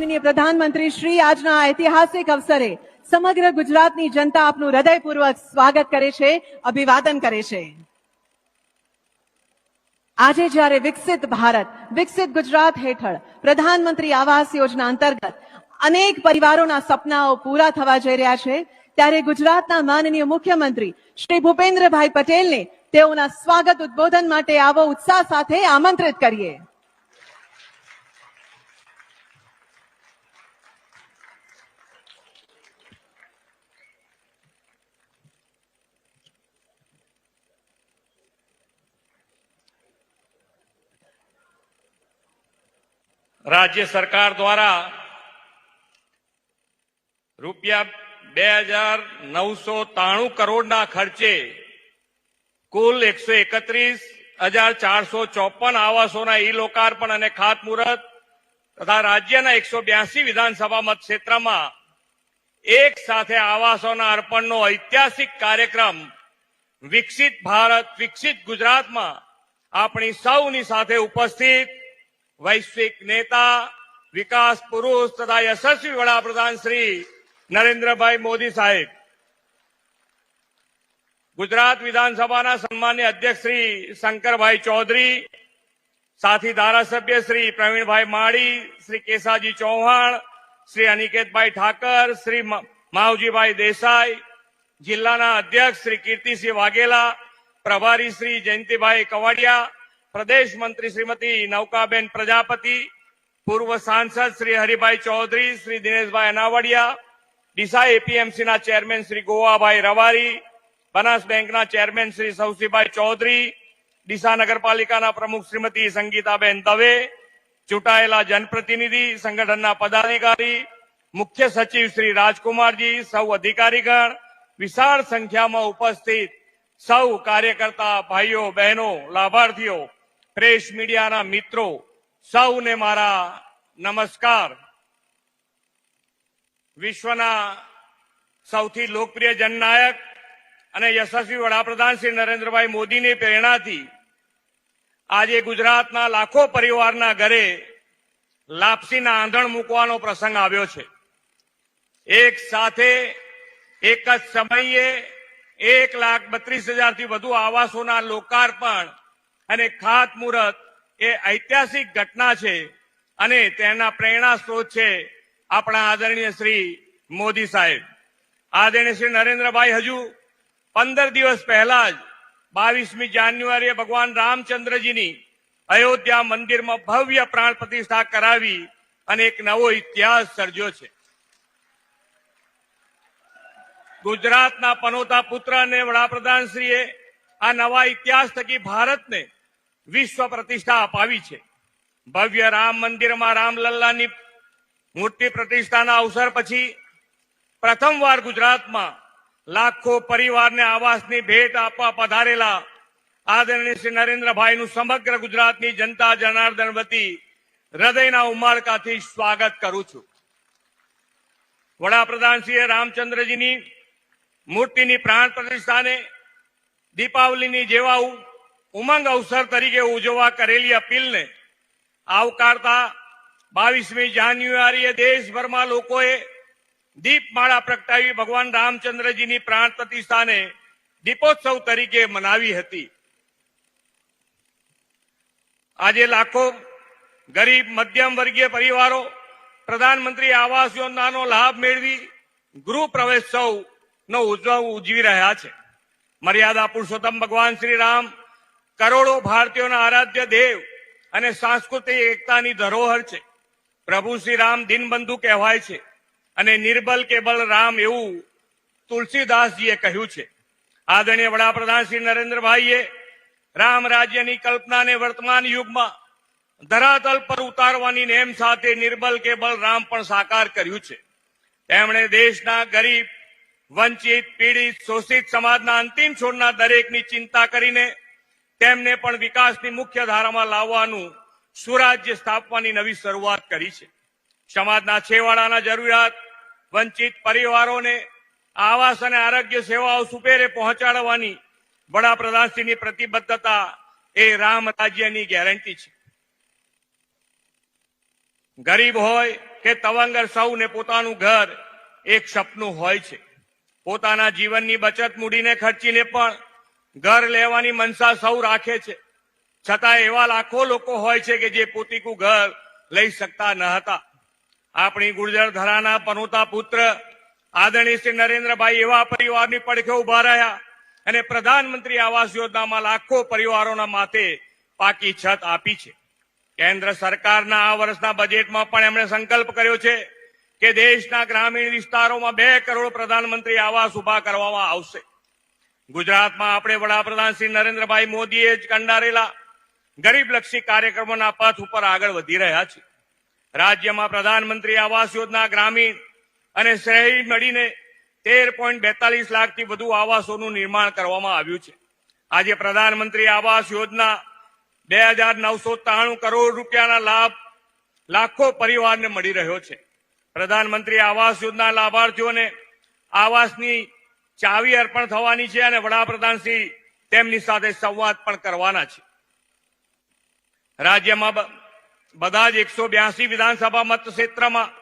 માનનીય પ્રધાનમંત્રી શ્રી આજના ઐતિહાસિક અવસરે સમગ્ર ગુજરાતની જનતા આપનું હૃદયપૂર્વક સ્વાગત કરે છે, અભિવાદન કરે છે। આજે જ્યારે વિકસિત ભારત, વિકસિત ગુજરાત હેઠળ પ્રધાનમંત્રી આવાસ યોજના અંતર્ગત અનેક પરિવારોના સપનાઓ પૂરા થવા જઈ રહ્યા છે, ત્યારે ગુજરાતના માનનીય મુખ્યમંત્રી શ્રી ભૂપેન્દ્રભાઈ પટેલને તેઓના સ્વાગત ઉદ્બોધન માટે આવો ઉત્સાહ સાથે આમંત્રિત કરીએ। राज्य सरकार द्वारा રૂપિયા 2,993 કરોડના ખર્ચે કુલ 131,454 આવાસોના ઈ લોકાર્પણ અને ખાતમુહૂર્ત તથા રાજ્યના 182 વિધાનસભા મતક્ષેત્રમાં એક સાથે આવાસોના અર્પણનો ઐતિહાસિક કાર્યક્રમ વિકસિત ભારત, વિકસિત ગુજરાતમાં આપણી સૌની સાથે ઉપસ્થિત वैश्विक नेता, विकास पुरुष तथा यशस्वी वडाप्रधान श्री नरेंद्र भाई मोदी साहेब, गुजरात विधानसभा सम्मान्य अध्यक्ष श्री शंकर भाई चौधरी, साथी धारासभ्य श्री प्रवीण भाई माड़ी, श्री केसाजी चौहान, श्री अनिकेत भाई ठाकर, श्री मावजी भाई देसाई, जिल्लाना अध्यक्ष श्री कीर्तिसिंह वाघेला, प्रभारी श्री जयंती भाई कवाडिया, प्रदेश मंत्री श्रीमती नौकाबेन प्रजापति, पूर्व सांसद श्री हरिभाई चौधरी, श्री दिनेश भाई अनावड़िया, डीसा एपीएमसी ना चेरमेन श्री गोवा भाई रवारी, बनास बैंक ना चेरमेन श्री सौसी भाई चौधरी, डीसा नगरपालिका ना प्रमुख श्रीमती संगीताबेन दवे, चूंटायेला जनप्रतिनिधि, संगठन पदाधिकारी, मुख्य सचिव श्री राजकुमार जी, सौ अधिकारीगण, विशाल संख्या में उपस्थित सौ कार्यकर्ता भाईओ बहनों, लाभार्थियों, प्रेस मीडिया ना मित्रों, सौने मारा नमस्कार। विश्वना सौथी लोकप्रिय जननायक अने यशस्वी वडाप्रधान श्री नरेंद्रभाई मोदी ने प्रेरणाथी आजे गुजरातना लाखों परिवारना घरे लापसीना आंधण मूकवानो प्रसंग आव्यो छे। एक साथे एक ज समये 1,32,000 थी वधु आवासोना लोकार्पण અને ખાતમુહૂર્ત એ ઐતિહાસિક ઘટના છે અને તેના પ્રેરણા સ્ત્રોત છે આપણા આદરણીય શ્રી મોદી સાહેબ। આદરણીય શ્રી નરેન્દ્રભાઈ હજુ 15 દિવસ પહેલા જ 22મી જાન્યુઆરીએ ભગવાન રામચંદ્રજીની અયોધ્યા મંદિરમાં ભવ્ય પ્રાણ પ્રતિષ્ઠા કરાવી અને એક નવો ઇતિહાસ સર્જ્યો છે। ગુજરાતના પનોતા પુત્ર અને વડાપ્રધાનશ્રીએ આ નવા ઇતિહાસ થકી ભારતને વિશ્વ પ્રતિષ્ઠા અપાવી છે। ભવ્ય રામ મંદિરમાં રામલલ્લાની મૂર્તિ પ્રતિષ્ઠાના અવસર પછી પ્રથમવાર ગુજરાતમાં લાખો પરિવારને આવાસની ભેટ આપવા પધારેલા આદરણીય શ્રી નરેન્દ્રભાઈનું સમગ્ર ગુજરાતની જનતા જનાર્દન વતી હૃદયના ઉમળકાથી સ્વાગત કરું છું। વડાપ્રધાનશ્રીએ રામચંદ્રજીની મૂર્તિની પ્રાણ પ્રતિષ્ઠાને दीपावली जेवा उमंग अवसर तरीके उजवा करेली अपील ने आवकारता 22મી જાન્યુઆરીએ देशभर में लोकोए दीपमाळा प्रगटावी भगवान रामचंद्रजी प्राण प्रतिष्ठा ने दीपोत्सव तरीके मनावी हती। आजे लाखों गरीब मध्यम वर्गीय परिवारों प्रधानमंत्री आवास योजनानो लाभ मेळवी गृह प्रवेशोत्सव नो उजवी रह्या छे। मर्यादा पुरुषोत्तम भगवान श्री राम करोड़ों भारतीयों आराध्य देव અને सांस्कृतिक एकतानी धरोहर छे। प्रभु श्री राम दीनबंधु कहेवाय छे અને निर्बल केबल राम एवं तुलसीदासजीए કહ્યું છે। आदरणीय वडाप्रधान श्री नरेंद्रभाईए राम राज्यनी कल्पनाने वर्तमान युगमां धरातल पर उतारवानी नेम साथे निर्बल केबल राम पण साकार कर्યું છે। તેમણે દેશના ગરીબ, वंचित, पीड़ित, शोषित समाजना अंतिम छोरना दरेकनी चिंता करीने तेमने पण विकासनी मुख्य धारामां लाववानुं सुराज्य स्थापवानी नवी शरूआत करी छे। समाजना छेवाड़ाना जरूरियात वंचित परिवारोने आवास अने आरोग्य सेवाओ सुपेरे पहोंचाडवानी वडाप्रधानश्रीनी प्रतिबद्धता ए राम राज्यनी गेरंटी छे। गरीब होय કે તવંગર સૌને પોતાનું ઘર એક સપનું હોય છે. પોતાના જીવનની બચત મૂડીને ખર્ચીને પણ ઘર લેવાની મનસા સૌ રાખે છે. છતાં એવા લાખો લોકો હોય છે કે જે પોતીકું ઘર લઈ શકતા ન હતા. આપણી ગુર્જર ધરાના પનોતા પુત્ર આદરણીય શ્રી નરેન્દ્રભાઈ એવા પરિવારની પડખે ઉભા રહ્યા અને પ્રધાનમંત્રી આવાસ યોજનામાં લાખો પરિવારોના માથે પાકી છત આપી છે. કેન્દ્ર સરકારના આ વર્ષના બજેટમાં પણ એમણે સંકલ્પ કર્યો છે કે દેશના ગ્રામીણ વિસ્તારોમાં 2 કરોડ પ્રધાનમંત્રી આવાસ ઉભા કરવામાં આવશે. ગુજરાતમાં આપણે વડાપ્રધાન શ્રી નરેન્દ્રભાઈ મોદીએ જ કંડારેલા ગરીબલક્ષી કાર્યક્રમોના પથ ઉપર આગળ વધી રહ્યા છે. રાજ્યમાં પ્રધાનમંત્રી આવાસ યોજના ગ્રામીણ અને શહેરી મળીને 13.42 લાખથી વધુ આવાસોનું નિર્માણ કરવામાં આવ્યું છે. આજે પ્રધાનમંત્રી આવાસ યોજના 2,993 કરોડ રૂપિયાના લાભ લાખો પરિવારને મળી રહ્યો છે. પ્રધાનમંત્રી આવાસ યોજના લાભાર્થીઓને આવાસની ચાવી અર્પણ થવાની છે અને વડાપ્રધાન શ્રી તેમની સાથે સંવાદ પણ કરવાના છે. રાજ્યમાં બધા જ 182 વિધાનસભા મતક્ષેત્રમાં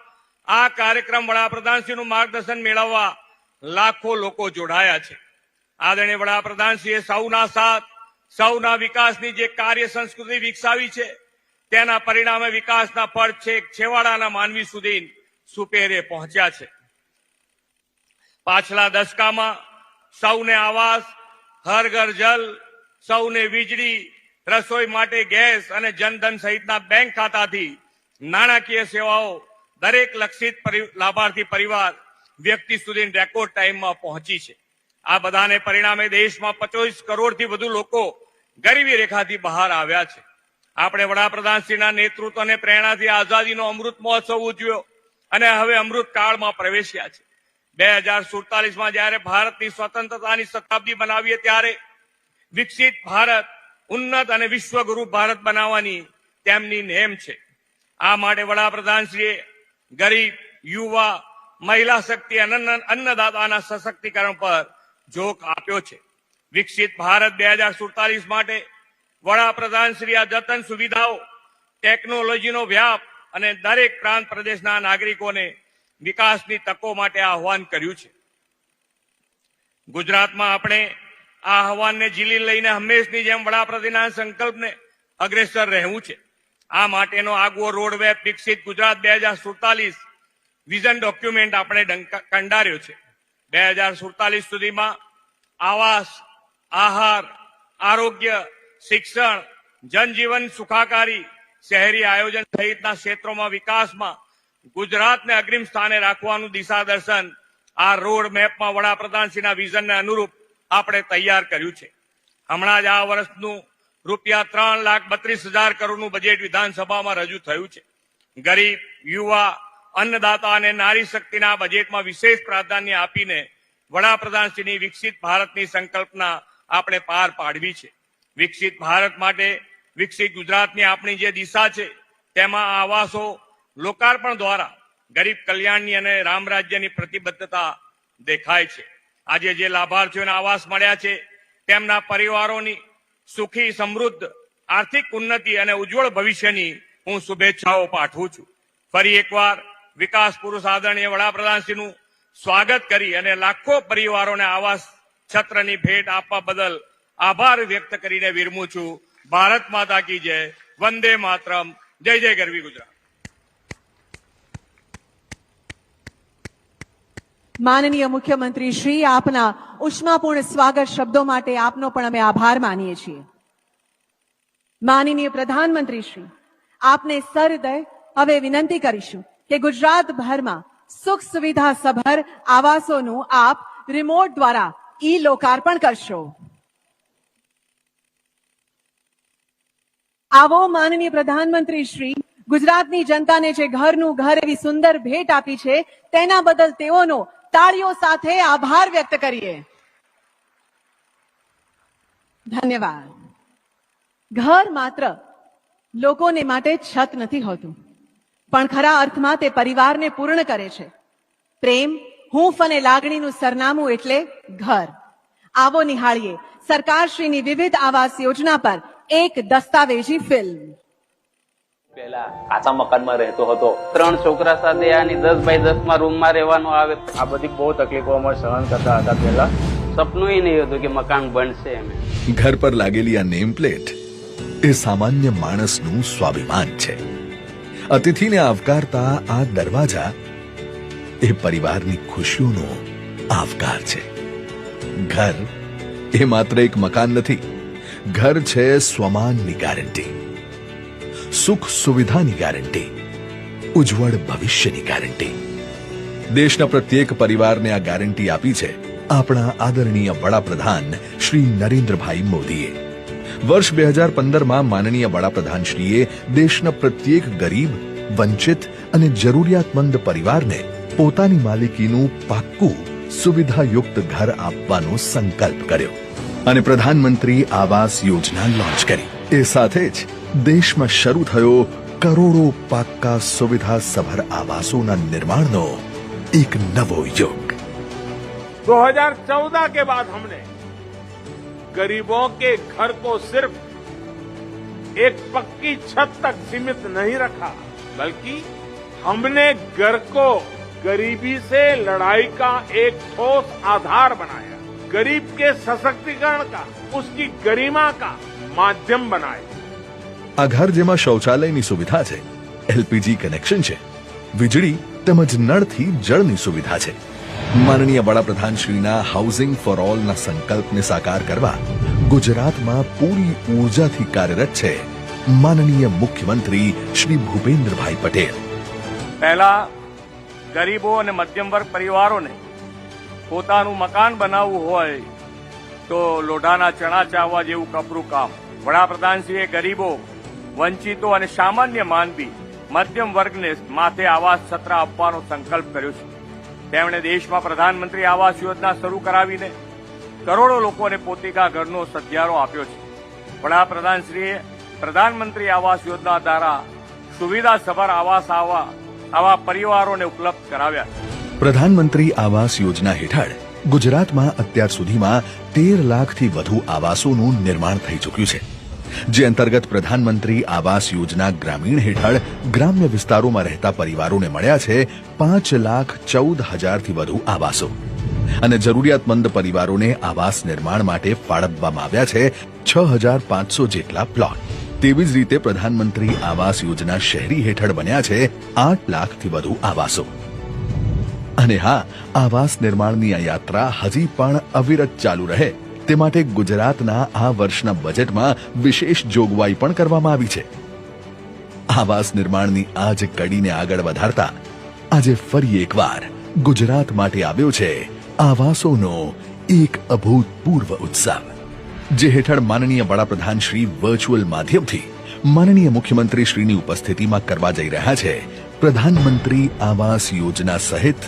આ કાર્યક્રમ વડાપ્રધાનશ્રીનું માર્ગદર્શન મેળવવા લાખો લોકો જોડાયા છે. આદરણીય વડાપ્રધાનશ્રીએ સૌના સાથ સૌના વિકાસની જે કાર્ય સંસ્કૃતિ વિકસાવી છે તેના પરિણામે વિકાસના ફળ છેક છેવાડાના માનવી સુધી સુપેરે પહોંચ્યા છે. પાછલા દશકામાં સૌને આવાસ, હર ઘર જલ, સૌને વીજળી, રસોઈ માટે ગેસ અને જનધન સહિતના બેંક ખાતાથી નાણાકીય સેવાઓ દરેક લક્ષિત લાભાર્થી પરિવાર વ્યક્તિ સુધી રેકોર્ડ ટાઈમમાં પહોંચી છે. આ બધાને પરિણામે દેશમાં 25 કરોડથી વધુ લોકો ગરીબી રેખાથી બહાર આવ્યા છે. આપણે વડાપ્રધાનશ્રીના નેતૃત્વ અને પ્રેરણાથી આઝાદીનો અમૃત મહોત્સવ ઉજવ્યો અને હવે અમૃત કાળમાં પ્રવેશ્યા છે. 2047માં જ્યારે ભારતની સ્વતંત્રતાની શતાબ્દી બનાવીએ ત્યારે વિકસિત ભારત, ઉન્નત અને વિશ્વગુરુ ભારત બનાવવાની તેમની નેમ છે. આ માટે વડાપ્રધાનશ્રીએ ગરીબ, યુવા, મહિલા શક્તિ અને અન્નદાતાના સશક્તિકરણ પર જોર આપ્યો છે. વિકસિત ભારત 2047 માટે વડાપ્રધાનશ્રી આ જતન સુવિધાઓ, ટેકનોલોજીનો વ્યાપ અને દરેક પ્રાંત પ્રદેશના નાગરિકોને વિકાસની તકો માટે આહવાન કર્યું છે. ગુજરાતમાં આપણે આ આહવાનને ઝીલી લઈને હંમેશની જેમ વડાપ્રધાનના સંકલ્પને અગ્રેસર રહેવું છે. આ માટેનો આગવો રોડમેપ વિકસિત ગુજરાત 2047 વિઝન ડોક્યુમેન્ટ આપણે કંડાર્યો છે. 2047 સુધીમાં આવાસ, આહાર, આરોગ્ય, શિક્ષણ, જનજીવન સુખાકારી, શહેરી આયોજન સહિતના ક્ષેત્રોમાં વિકાસમાં ગુજરાતને અગ્રીમ સ્થાને રાખવાનું દિશા દર્શન આ રોડ મેપમાં વડાપ્રધાનશ્રીના વિઝનને અનુરૂપ આપણે તૈયાર કર્યું છે. હમણાં જ આ વર્ષનું રૂપિયા 3,32,000 કરોડનું બજેટ વિધાનસભામાં રજૂ થયું છે. ગરીબ, યુવા, અન્નદાતા અને નારી શક્તિના બજેટમાં વિશેષ પ્રાધાન્ય આપીને વડાપ્રધાનશ્રીની વિકસિત ભારતની સંકલ્પના આપણે પાર પાડવી છે. વિકસિત ભારત માટે વિકસિત ગુજરાતની આપણી જે દિશા છે તેમાં આવાસો લોકાર્પણ દ્વારા ગરીબ કલ્યાણની અને રામ રાજ્યની પ્રતિબદ્ધતા દેખાય છે. આજે જે લાભાર્થીઓને આવાસ મળ્યા છે તેમના પરિવારોની સુખી, સમૃદ્ધ આર્થિક ઉન્નતિ અને ઉજ્જવળ ભવિષ્યની હું શુભેચ્છાઓ પાઠવું છું. ફરી એકવાર વિકાસ પુરુષ આદરણીય વડાપ્રધાનશ્રીનું સ્વાગત કરી અને લાખો પરિવારોને આવાસ છત્રની ભેટ આપવા બદલ આભાર વ્યક્ત કરીને વિરમું છું. ભારત માતા કી જય. વંદે માતરમ. જય જય ગરવી ગુજરાત. માનનીય મુખ્યમંત્રી શ્રી, આપના ઉષ્માપૂર્ણ સ્વાગત શબ્દો માટે આપનો પણ અમે આભાર માનીએ છીએ. માનનીય પ્રધાનમંત્રી શ્રી, આપને સહૃદય હવે વિનંતી કરીશું કે ગુજરાતભરમાં સુખ સુવિધા સભર આવાસોનું આપ રિમોટ દ્વારા લોકાર્પણ કરશો. આવો માનનીય પ્રધાનમંત્રી શ્રી, ગુજરાતની જનતાને જે ઘરનું ઘર એવી સુંદર ભેટ આપી છે તેના બદલ તેઓનો તાળીઓ સાથે આભાર વ્યક્ત કરીએ. ધન્યવાદ. ઘર માત્ર લોકોને માટે છત નથી હોતું, પણ ખરા અર્થમાં તે પરિવારને પૂર્ણ કરે છે. પ્રેમ, હૂંફ અને લાગણીનું સરનામું એટલે ઘર. આવો નિહાળીએ સરકારશ્રીની વિવિધ આવાસ યોજના પર એક દસ્તાવેજી ફિલ્મ. પહેલા કાચા મકાનમાં રહેતો હતો, 3 છોકરા સાથે આની 10 બાય 10 માં રૂમમાં રહેવાનું આવે. આ બધી બહુ તકલીફો અમે સહન કરતા હતા. પહેલા સપનું નહીં હતું કે મકાન બનશે એમ. ઘર પર લાગેલી આ નેમ પ્લેટ એ સામાન્ય માણસનું સ્વાભિમાન છે. અતિથિને આવકારતા આ દરવાજા એ પરિવારની ખુશીઓનો આવકાર છે. ઘર એ માત્ર એક મકાન નથી, ઘર છે સ્વમાનની ગેરંટી, સુખ સુવિધાની ગેરંટી, ઉજ્જવળ ભવિષ્યની ગેરંટી. દેશના પ્રત્યેક પરિવારને આ ગેરંટી આપી છે આપણા આદરણીય વડાપ્રધાન શ્રી નરેન્દ્રભાઈ મોદીએ. વર્ષ 2015માં માનનીય વડાપ્રધાનશ્રીએ દેશના પ્રત્યેક ગરીબ, વંચિત અને જરૂરિયાતમંદ પરિવારને પોતાની માલિકીનું પાક્કું સુવિધાયુક્ત ઘર આપવાનો સંકલ્પ કર્યો અને પ્રધાનમંત્રી આવાસ યોજના લોન્ચ કરી. એ સાથે જ દેશમાં શરૂ થયો કરોડો પાક્કા સુવિધા સભર આવાસોના નિર્માણનો એક નવો યુગ. 2014 के बाद हमने गरीबों के घर को सिर्फ एक पक्की छत तक सीमित नहीं रखा, बल्कि हमने घर को गरीबी से लड़ाई का एक ठोस आधार बनाया, गरीब के सशक्तिकरण का, उसकी गरिमा का माध्यम बनाया. આ ઘર જેમાં શૌચાલયની સુવિધા છે, એલપીજી કનેક્શન છે, વીજળી તેમજ નળથી જળની સુવિધા છે. માનનીય વડાપ્રધાન શ્રીના હાઉસિંગ ફોર ઓલના સંકલ્પને સાકાર કરવા ગુજરાતમાં પૂરી ઉર્જાથી કાર્યરત છે માનનીય મુખ્યમંત્રી શ્રી ભૂપેન્દ્રભાઈ પટેલ. પહેલા ગરીબો અને મધ્યમ વર્ગ પરિવારોને પોતાનું મકાન બનાવવું હોય તો લોઢાના ચણા ચાવવા જેવું કપરું કામ. વડાપ્રધાનશ્રીએ ગરીબો, વંચિતો અને સામાન્ય માનવી મધ્યમ વર્ગને માથે આવાસ છત્ર આપવાનો સંકલ્પ કર્યો છે. તેમણે દેશમાં પ્રધાનમંત્રી આવાસ યોજના શરૂ કરાવીને કરોડો લોકોને પોતિકા ઘરનો સધિયારો આપ્યો છે. વડાપ્રધાનશ્રીએ પ્રધાનમંત્રી આવાસ યોજના દ્વારા સુવિધા સભર આવાસ આવા પરિવારોને ઉપલબ્ધ કરાવ્યા. પ્રધાનમંત્રી આવાસ યોજના હેઠળ ગુજરાતમાં અત્યાર સુધીમાં 13 લાખથી વધુ આવાસોનું નિર્માણ થઈ ચૂક્યું છે, જે અંતર્ગત પ્રધાનમંત્રી આવાસ યોજના ગ્રામીણ હેઠળ ગ્રામ્ય વિસ્તારોમાં રહેતા પરિવારોને મળ્યા છે 5,14,000થી વધુ આવાસો અને જરૂરિયાતમંદ પરિવારોને આવાસ નિર્માણ માટે ફાળવવામાં આવ્યા છે 6,500 જેટલા પ્લોટ. તેવી જ રીતે પ્રધાનમંત્રી આવાસ યોજના શહેરી હેઠળ બન્યા છે 8 લાખથી વધુ આવાસો. અને હા, આવાસ નિર્માણની આ યાત્રા હજી પણ અવિરત ચાલુ રહે તે માટે ગુજરાતના આ વર્ષના બજેટમાં વિશેષ જોગવાઈ પણ કરવામાં આવી છે. આવાસ નિર્માણની આ જ કડીને આગળ વધારતા આજે ફરી એકવાર ગુજરાત માટે આવ્યો છે આવાસોનો એક અભૂતપૂર્વ ઉત્સવ, જે હેઠળ માનનીય વડાપ્રધાન શ્રી વર્ચ્યુઅલ માધ્યમથી માનનીય મુખ્યમંત્રી શ્રીની ઉપસ્થિતિમાં કરવા જઈ રહ્યા છે પ્રધાનમંત્રી આવાસ યોજના સહિત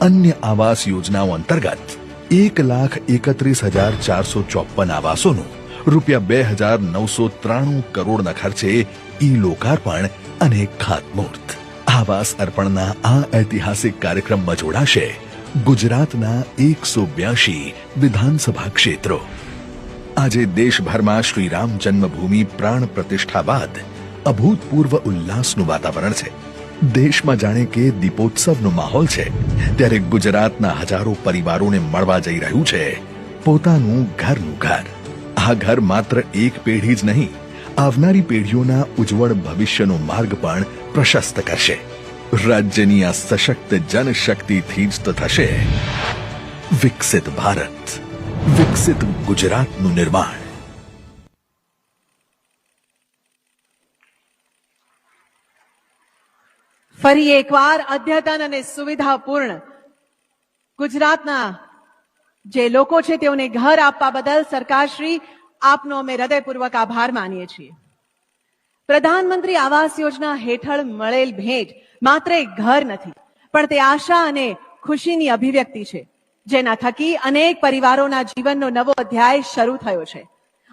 અન્ય આવાસ યોજનાઓ અંતર્ગત 1,31,454 આવાસોનું ₹2,993 કરોડના ખર્ચે ઈ લોકાર્પણ અને ખાતમુહૂર્ત. આવાસ અર્પણના આ ઐતિહાસિક કાર્યક્રમમાં જોડાશે ગુજરાતના 182 વિધાનસભા ક્ષેત્રો. આજે દેશભરમાં શ્રી રામ જન્મભૂમિ પ્રાણ પ્રતિષ્ઠા બાદ અભૂતપૂર્વ ઉલ્લાસનું વાતાવરણ છે. દેશમાં જાણે કે દીપોત્સવનો માહોલ છે, ત્યારે ગુજરાતના હજારો પરિવારોને મળવા જઈ રહ્યું છે પોતાનું ઘરનું ઘર. આ ઘર માત્ર એક પેઢી જ નહીં, આવનારી પેઢીઓના ઉજ્જવળ ભવિષ્યનો માર્ગ પણ પ્રશસ્ત કરશે. રાજ્યની આ સશક્ત જનશક્તિથી જ તો થશે વિકસિત ભારત, વિકસિત ગુજરાતનું નિર્માણ. ફરી એકવાર અદ્યતન અને સુવિધાપૂર્ણ ગુજરાતના જે લોકો છે તેઓને ઘર આપવા બદલ સરકારશ્રી આપનો અમે હૃદયપૂર્વક આભાર માનીએ છીએ. પ્રધાનમંત્રી આવાસ યોજના હેઠળ મળેલ ભેટ માત્ર એક ઘર નથી, પણ તે આશા અને ખુશીની અભિવ્યક્તિ છે, જેના થકી અનેક પરિવારોના જીવનનો નવો અધ્યાય શરૂ થયો છે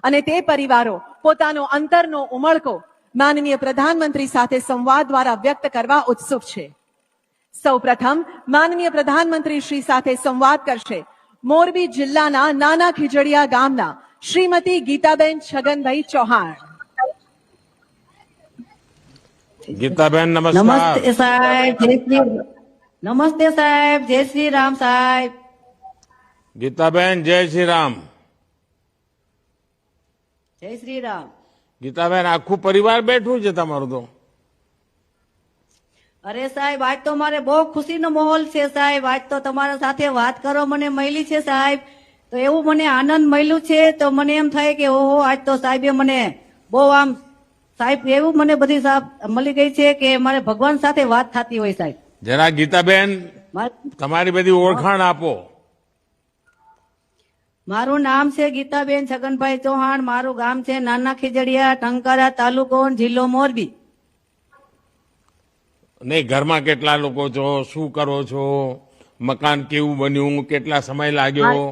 અને તે પરિવારો પોતાનો અંતરનો ઉમળકો માનનીય પ્રધાનમંત્રી સાથે સંવાદ દ્વારા વ્યક્ત કરવા ઉત્સુક છે. સૌપ્રથમ માનનીય પ્રધાનમંત્રી શ્રી સાથે સંવાદ કરશે મોરબી જિલ્લાના નાના ખીજડીયા ગામના શ્રીમતી ગીતાબેન છગનભાઈ ચૌહાણ. ગીતાબેન નમસ્તે નમસ્કાર. સાહેબ, નમસ્તે સાહેબ, જય શ્રી રામ સાહેબ. ગીતાબેન જય શ્રી રામ. જય શ્રી રામ. ગીતાબેન આખું પરિવાર બેઠું છે તમારું તો. અરે સાહેબ, આજ તો મારે બહુ ખુશીનો માહોલ છે સાહેબ. આજ તો તમારા સાથે વાત કરવા મને મળી છે સાહેબ, તો એવું મને આનંદ મળ્યું છે, તો મને એમ થાય કે ઓહો, આજ તો સાહેબે મને બહુ આમ સાહેબ એવું મને બધી સાહેબ મળી ગઈ છે કે મારે ભગવાન સાથે વાત થતી હોય સાહેબ. જરા ગીતાબેન તમારી બધી ઓળખાણ આપો. મારું નામ છે ગીતાબેન છગનભાઈ ચૌહાણ. મારું ગામ છે નાના ખીજડીયા, ટંકારા તાલુકો, જિલ્લો મોરબી. નહીં, ઘરમાં કેટલા લોકો છો, શું કરો છો, મકાન કેવું બન્યું, કેટલા સમય લાગ્યો,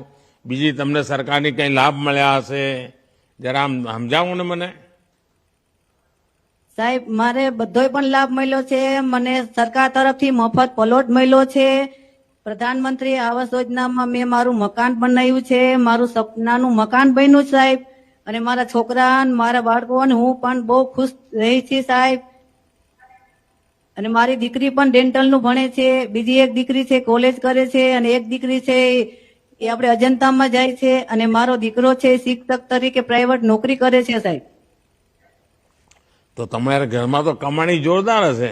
બીજી તમને સરકારની કઈ લાભ મળ્યા હશે, જરા આમ સમજાવો ને મને. સાહેબ, મારે બધોય પણ લાભ મળ્યો છે. મને સરકાર તરફથી મફત પ્લોટ મળ્યો છે. પ્રધાનમંત્રી આવાસ યોજનામાં મેં મારું મકાન બનાવ્યું છે. મારું સપનાનું મકાન બન્યું છે સાહેબ. અને મારા છોકરા અને મારા બાળકો અને હું પણ બહુ ખુશ રહી છું સાહેબ. અને મારી દીકરી પણ ડેન્ટલનું ભણે છે. બીજી એક દીકરી છે કોલેજ કરે છે, અને એક દીકરી છે એ આપણે અજંતામાં જાય છે. અને મારો દીકરો છે શિક્ષક તરીકે પ્રાઇવેટ નોકરી કરે છે સાહેબ. તો તમારા ઘરમાં તો કમાણી જોરદાર હશે.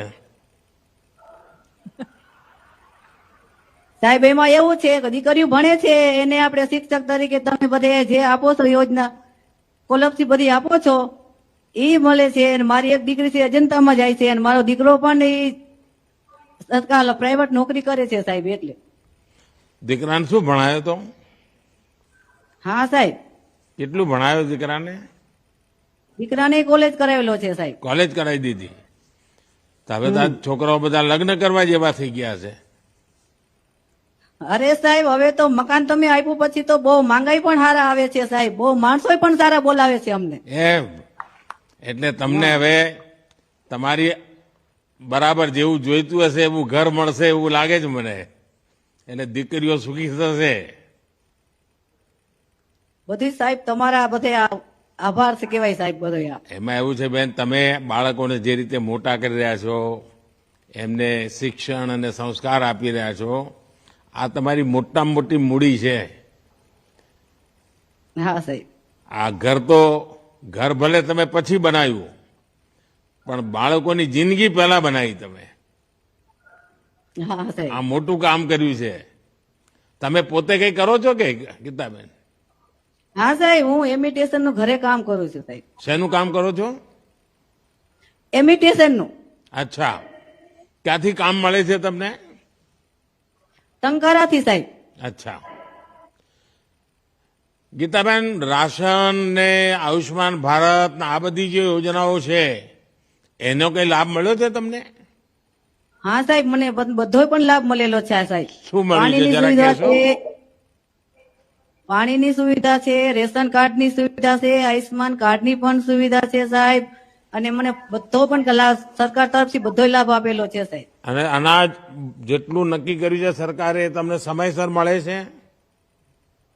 સાહેબ, એમાં એવું છે કે દીકરીઓ ભણે છે, એને આપણે શિક્ષક તરીકે તમે બધે જે આપો છો યોજના સ્કોલરશીપ બધી આપો છો એ મળે છે. અને મારી એક દીકરી છે અજંતામાં જાય છે, અને મારો દીકરો પણ એ સરકાર પ્રાઇવેટ નોકરી કરે છે સાહેબ. એટલે દીકરાને શું ભણાયો તો? હા સાહેબ, કેટલું ભણાયો દીકરાને? દીકરાને કોલેજ કરાવેલો છે સાહેબ. કોલેજ કરાવી દીધી. તો હવે તો આ છોકરાઓ બધા લગ્ન કરવા જેવા થઈ ગયા છે. અરે સાહેબ, હવે તો મકાન તમે આપ્યું પછી તો બહુ માંગાઈ પણ સારા આવે છે સાહેબ. બહુ માણસો પણ સારા બોલાવે છે અમને. એમ એટલે તમને હવે તમારી બરાબર જેવું જોઈતું હશે એવું ઘર મળશે એવું લાગે છે મને. એટલે દીકરીઓ સુખી થશે. બધી સાહેબ તમારા બધે આભાર છે કેવાય સાહેબ બધો. એમાં એવું છે બેન, તમે બાળકોને જે રીતે મોટા કરી રહ્યા છો, એમને શિક્ષણ અને સંસ્કાર આપી રહ્યા છો, આ તમારી મોટામાં મોટી મૂડી છે. હા સાહેબ. આ ઘર ભલે તમે પછી બનાવ્યું, પણ બાળકોની જિંદગી પહેલા બનાવી તમે. હા સાહેબ. આ મોટું કામ કર્યું છે. તમે પોતે કઈ કરો છો કે ગીતાબેન? હા સાહેબ, હું એમિટેશન નું ઘરે કામ કરું છું સાહેબ. શેનું કામ કરો છો? એમિટેશન નું. અચ્છા, ક્યાંથી કામ મળે છે તમને? ટંકારાથી સાહેબ. અચ્છા. ગીતાબેન, રાશન ને આયુષ્માન ભારત ને આ બધી જે યોજનાઓ છે એનો કઈ લાભ મળ્યો છે તમને? હા સાહેબ, મને બધો પણ લાભ મળેલો છે સાહેબ. શું મળ્યું છે પાણીની જરા સુવિધા કહેશો? છે, પાણીની સુવિધા છે, રેશન કાર્ડની સુવિધા છે, આયુષ્માન કાર્ડની પણ સુવિધા છે સાહેબ. અને મને બધો પણ સરકાર તરફથી બધો લાભ આપેલો છે સાહેબ. અને અનાજ જેટલું નક્કી કર્યું છે સરકારે એ તમને સમયસર મળે છે?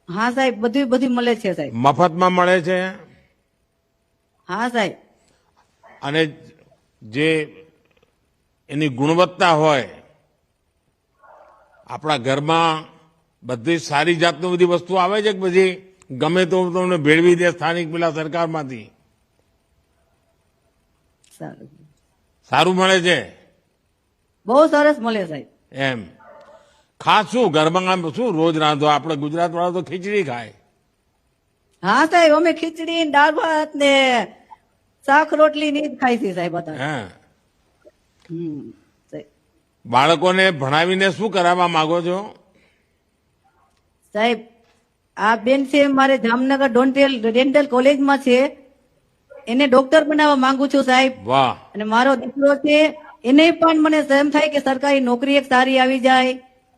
હા સાહેબ, બધું મળે છે સાહેબ. મફતમાં મળે છે? હા સાહેબ. અને જે એની ગુણવત્તા હોય, આપણા ઘરમાં બધી સારી જાતની બધી વસ્તુ આવે છે કે બધી ગમે તો તમને ભેળવી દે સ્થાનિક પેલા સરકારમાંથી? સારું મળે છે? બહુ સરસ મળે સાહેબ. એમ ખાસ શું ઘરમાં શું રોજ રાંધો? આપણે ગુજરાત વાળા તો ખીચડી ખાય. હા સાહેબ, અમે ખીચડી ને દાળ ભાત ને શાક રોટલી ની જ ખાઈ છે સાહેબ અત્યારે. હા. સાહેબ. બાળકોને ભણાવીને શું કરાવવા માંગો છો? સાહેબ, આ બેન છે મારે જામનગર ડેન્ટલ કોલેજમાં છે, એને ડોક્ટર બનાવવા માંગુ છું સાહેબ. વાહ. અને મારો દીકરો છે એને પણ મને એમ થાય કે સરકારી નોકરી એક સારી આવી જાય.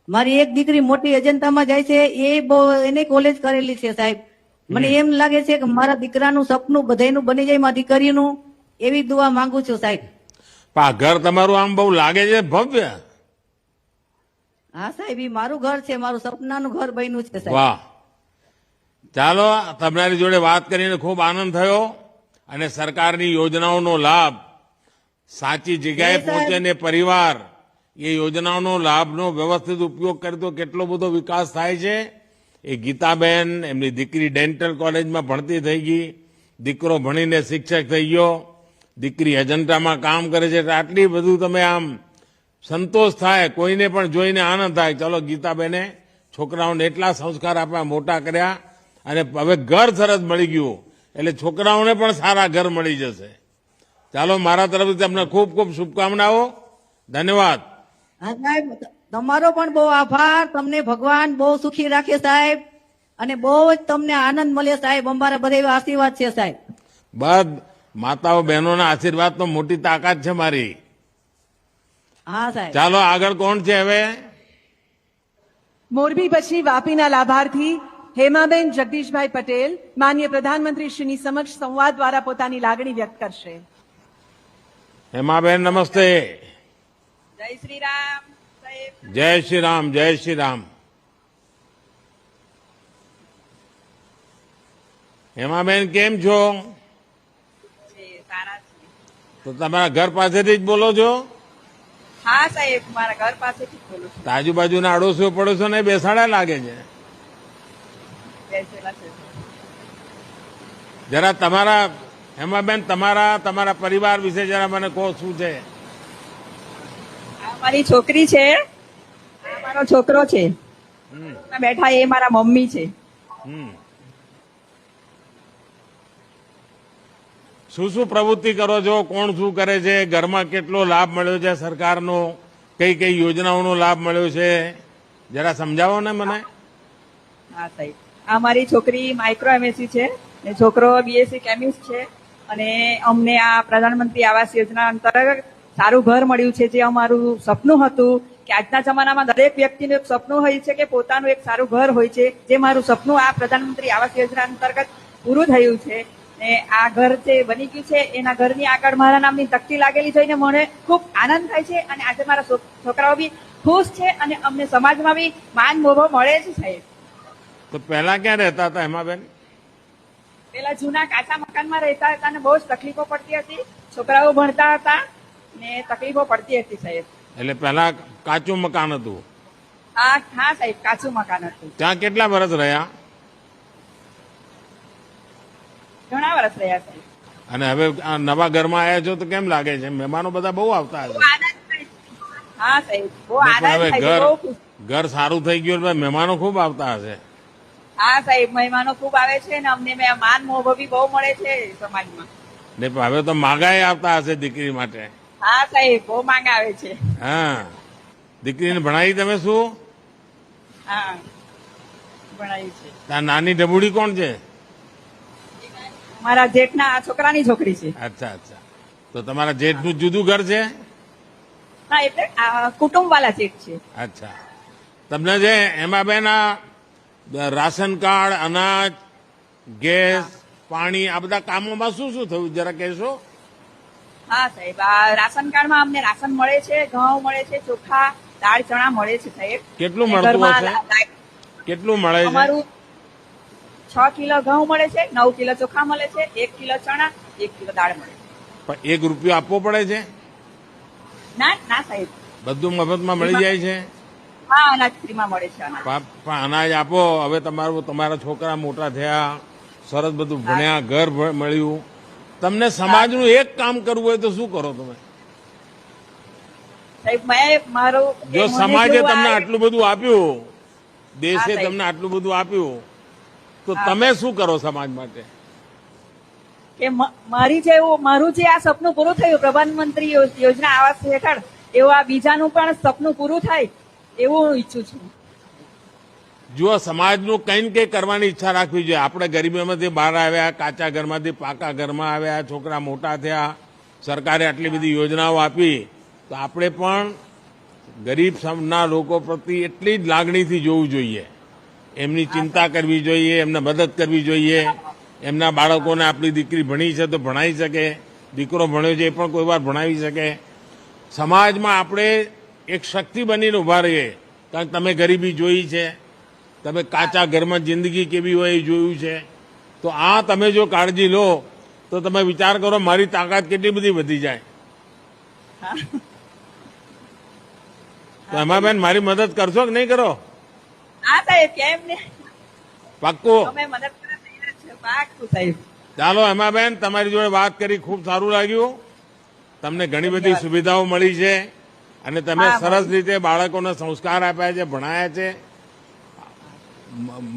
મારી એક દીકરી મોટી અજંતામાં જાય છે, એ બહુ એને કોલેજ કરેલી છે સાહેબ. મને એમ લાગે છે કે મારા દીકરાનું સપનું બધાયનું બની જાય, મારી દીકરીનું. એવી દુઆ માંગુ છું સાહેબ. પણ આ ઘર તમારું આમ બહુ લાગે છે ભવ્ય. હા સાહેબ, એ મારું ઘર છે, મારું સપનાનું ઘર બન્યું છે સાહેબ. વાહ. ચાલો, તમારી જોડે વાત કરીને ખૂબ આનંદ થયો. અને સરકારની યોજનાઓનો લાભ સાચી જગ્યાએ સાહેબ. પહોંચે ને પરિવાર એ યોજનાઓનો લાભનો વ્યવસ્થિત ઉપયોગ કરે તો કેટલો બધો વિકાસ થાય છે. એ ગીતાબેન એમની દીકરી ડેન્ટલ કોલેજમાં ભણતી થઈ ગઈ, દીકરો ભણીને શિક્ષક થઈ ગયો, દીકરી અજંતામાં કામ કરે છે. એટલે આટલી બધું તમે આમ સંતોષ થાય, કોઈને પણ જોઈને આનંદ થાય. ચલો ગીતાબેને છોકરાઓને એટલા સંસ્કાર આપ્યા, મોટા કર્યા અને હવે ઘર સરસ મળી ગયું એટલે છોકરાઓને પણ સારા ઘર મળી જશે. ચાલો મારા તરફથી તમને ખૂબ ખૂબ શુભકામનાઓ. ધન્યવાદ. હા સાહેબ, તમારો પણ બહુ આભાર. તમને ભગવાન બહુ સુખી રાખે સાહેબ, અને બહુ જ તમને આનંદ મળે સાહેબ. અમારા બધા એવા આશીર્વાદ છે સાહેબ. બધ માતાઓ બહેનોના આશીર્વાદ તો મોટી તાકાત છે મારી. હા સાહેબ. ચાલો આગળ કોણ છે હવે? મોરબી પછી વાપીના લાભાર્થી હેમાબેન જગદીશભાઈ પટેલ માનનીય પ્રધાનમંત્રી શ્રીની સમક્ષ સંવાદ દ્વારા પોતાની લાગણી વ્યક્ત કરશે. હેમાબેન નમસ્તે. જય શ્રી રામ સાહેબ. જય શ્રી રામ, જય શ્રી રામ. હેમાબેન કેમ છો? તો તમારા ઘર પાસેથી જ બોલો છો? હા સાહેબ, મારા ઘર પાસેથી જ બોલું છું. તો આજુબાજુના અડોશો પડોશો ને બેસાડા લાગે છે. બેસેલા છે. જરા તમારા હેમાબેન તમારા પરિવાર વિશે જરા મને કહો, શું છે? આ મારી છોકરી છે, આ મારો છોકરો છે, બેઠા એ મારા મમ્મી છે. હમ. શું શું પ્રવૃત્તિ કરો છો? કોણ શું કરે છે? ઘરમાં કેટલો લાભ મળ્યો છે સરકારનો? કઈ કઈ યોજનાઓનો લાભ મળ્યો છે? જરા સમજાવો ને મને. હા સાહેબ, આ મારી છોકરી માઇક્રો એમએસસી છે ને છોકરો બીએસસી કેમિસ્ટ છે. અને અમને આ પ્રધાનમંત્રી આવાસ યોજના અંતર્ગત સારું ઘર મળ્યું છે, જે અમારું સપનું હતું કે આજના જમાનામાં દરેક વ્યક્તિનું એક સપનું હોય છે કે પોતાનું એક સારું ઘર હોય છે. જે મારું સપનું આ પ્રધાનમંત્રી આવાસ યોજના અંતર્ગત પૂરું થયું છે. ને આ ઘર જે બની ગયું છે એના ઘરની આગળ મારા નામની તકતી લાગેલી જોઈને મને ખૂબ આનંદ થાય છે. અને આજે મારા છોકરાઓ બી ખુશ છે અને અમને સમાજમાં બી માન મોભો મળે છે સાહેબ. તો પહેલા ક્યાં રહેતા હતા હેમાબેન? પેલા જૂના કાચા મકાનમાં રહેતા હતા અને બહુ જ તકલીફો પડતી હતી. છોકરાઓ ભણતા હતા ને તકલીફો પડતી હતી સાહેબ. એટલે પહેલા કાચું મકાન હતું? હા સાહેબ, કાચું મકાન હતું. ત્યાં કેટલા વર્ષ રહ્યા? ઘણા વર્ષ રહ્યા સાહેબ. અને હવે આ નવા ઘરમાં આવ્યા છો તો કેમ લાગે છે? મહેમાનો બધા બહુ આવતા હશે. બહુ આનંદ થાય છે. હા સાહેબ, બહુ પણ આનંદ હવે થાય છે, બહુ ખુશ. ઘર સારું થઈ ગયું એટલે મહેમાનો ખૂબ આવતા હશે. હા સાહેબ, મહેમાનો ખૂબ આવે છે ને અમને માન મોભો બી બહુ મળે છે સમાજમાં. ને હવે તો માગાઈ આવતા હશે દીકરી માટે. હા સાહેબ, બહુ માંગ આવે છે. હા, દીકરીને ભણાવી તમે શું? હા, ભણાવી છે. ત્યાં નાની ડબુડી કોણ છે? મારા જેઠના છોકરાની છોકરી છે. અચ્છા અચ્છા. તો તમારા જેઠનું જુદું ઘર છે? હા, એટલે કુટુંબ વાળા જેઠ છે. અચ્છા. તમને જે એમાં બેન આ રાશન કાર્ડ, અનાજ, ગેસ, પાણી આ બધા કામોમાં શું શું થયું જરા કહેશો? હા સાહેબ, આ રાશન કાર્ડમાં અમને રાશન મળે છે, ઘઉં મળે છે, ચોખા, દાળ, ચણા મળે છે સાહેબ. કેટલું અને મળતું ઘરમાં હશે? કેટલું મળે છે? અમારું 6 કિલો ઘઉં મળે છે, 9 કિલો ચોખા મળે છે, 1 કિલો ચણા, 1 કિલો દાળ મળે છે. પણ 1 રૂપિયો આપવો પડે છે? ના ના સાહેબ, બધું મફતમાં મળી જાય છે? હા, અનાજ ફ્રીમાં મળે છે. અનાજ. પણ અનાજ આપો. હવે તમારા છોકરા મોટા થયા, સરસ બધું ભણ્યા, ઘર મળ્યું. તમને સમાજનું એક કામ કરવું હોય તો શું કરો તમે? સાહેબ, મારું જો મને સમાજે જેવું તમને આ- આટલું બધું આપ્યું, દેશે હા, સાહેબ. તમને આટલું બધું આપ્યું, તો તમે શું કરો સમાજ માટે? કે મારું જે આ સપનું પૂરું થયું પ્રધાનમંત્રી યોજના આવાસ હેઠળ, એવું આ બીજાનું પણ સપનું પૂરું થાય એવું હું ઈચ્છું છું. જો સમાજનું કંઈ ને કંઈ કરવાની ઈચ્છા રાખવી જોઈએ. આપણે ગરીબીમાંથી બહાર આવ્યા, કાચા ઘરમાંથી પાકા ઘરમાં આવ્યા, છોકરા મોટા થયા, સરકારે આટલી બધી યોજનાઓ આપી, તો આપણે પણ ગરીબ ના લોકો પ્રત્યે એટલી જ લાગણીથી જોવું જોઈએ. એમની ચિંતા કરવી જોઈએ, એમને મદદ કરવી જોઈએ. એમના બાળકોને આપણી દીકરી ભણી છે તો ભણાવી શકે, દીકરો ભણ્યો છે એ પણ કોઈ વાર ભણાવી શકે. સમાજમાં આપણે એક શક્તિ બનીને ઉભા રહીએ. કારણ કે તમે ગરીબી જોઈ છે, તમે કાચા ઘરમાં જિંદગી કેવી હોય એ જોયું છે. તો આ તમે જો કાળજી લો તો તમે વિચાર કરો મારી તાકાત કેટલી બધી વધી જાય. તો એમાં બેન મારી મદદ કરશો કે નહીં કરો? હા સાહેબ, કેમ ને, પાક્કું. અમે મદદ કરવા તૈયાર છે. પાક્કું સાહેબ. ચાલો એમાં બેન, તમારી જોડે વાત કરી ખૂબ સારું લાગ્યું. તમને ઘણી બધી સુવિધાઓ મળી છે અને તમે સરસ રીતે બાળકોને સંસ્કાર આપ્યા છે, ભણાયા છે.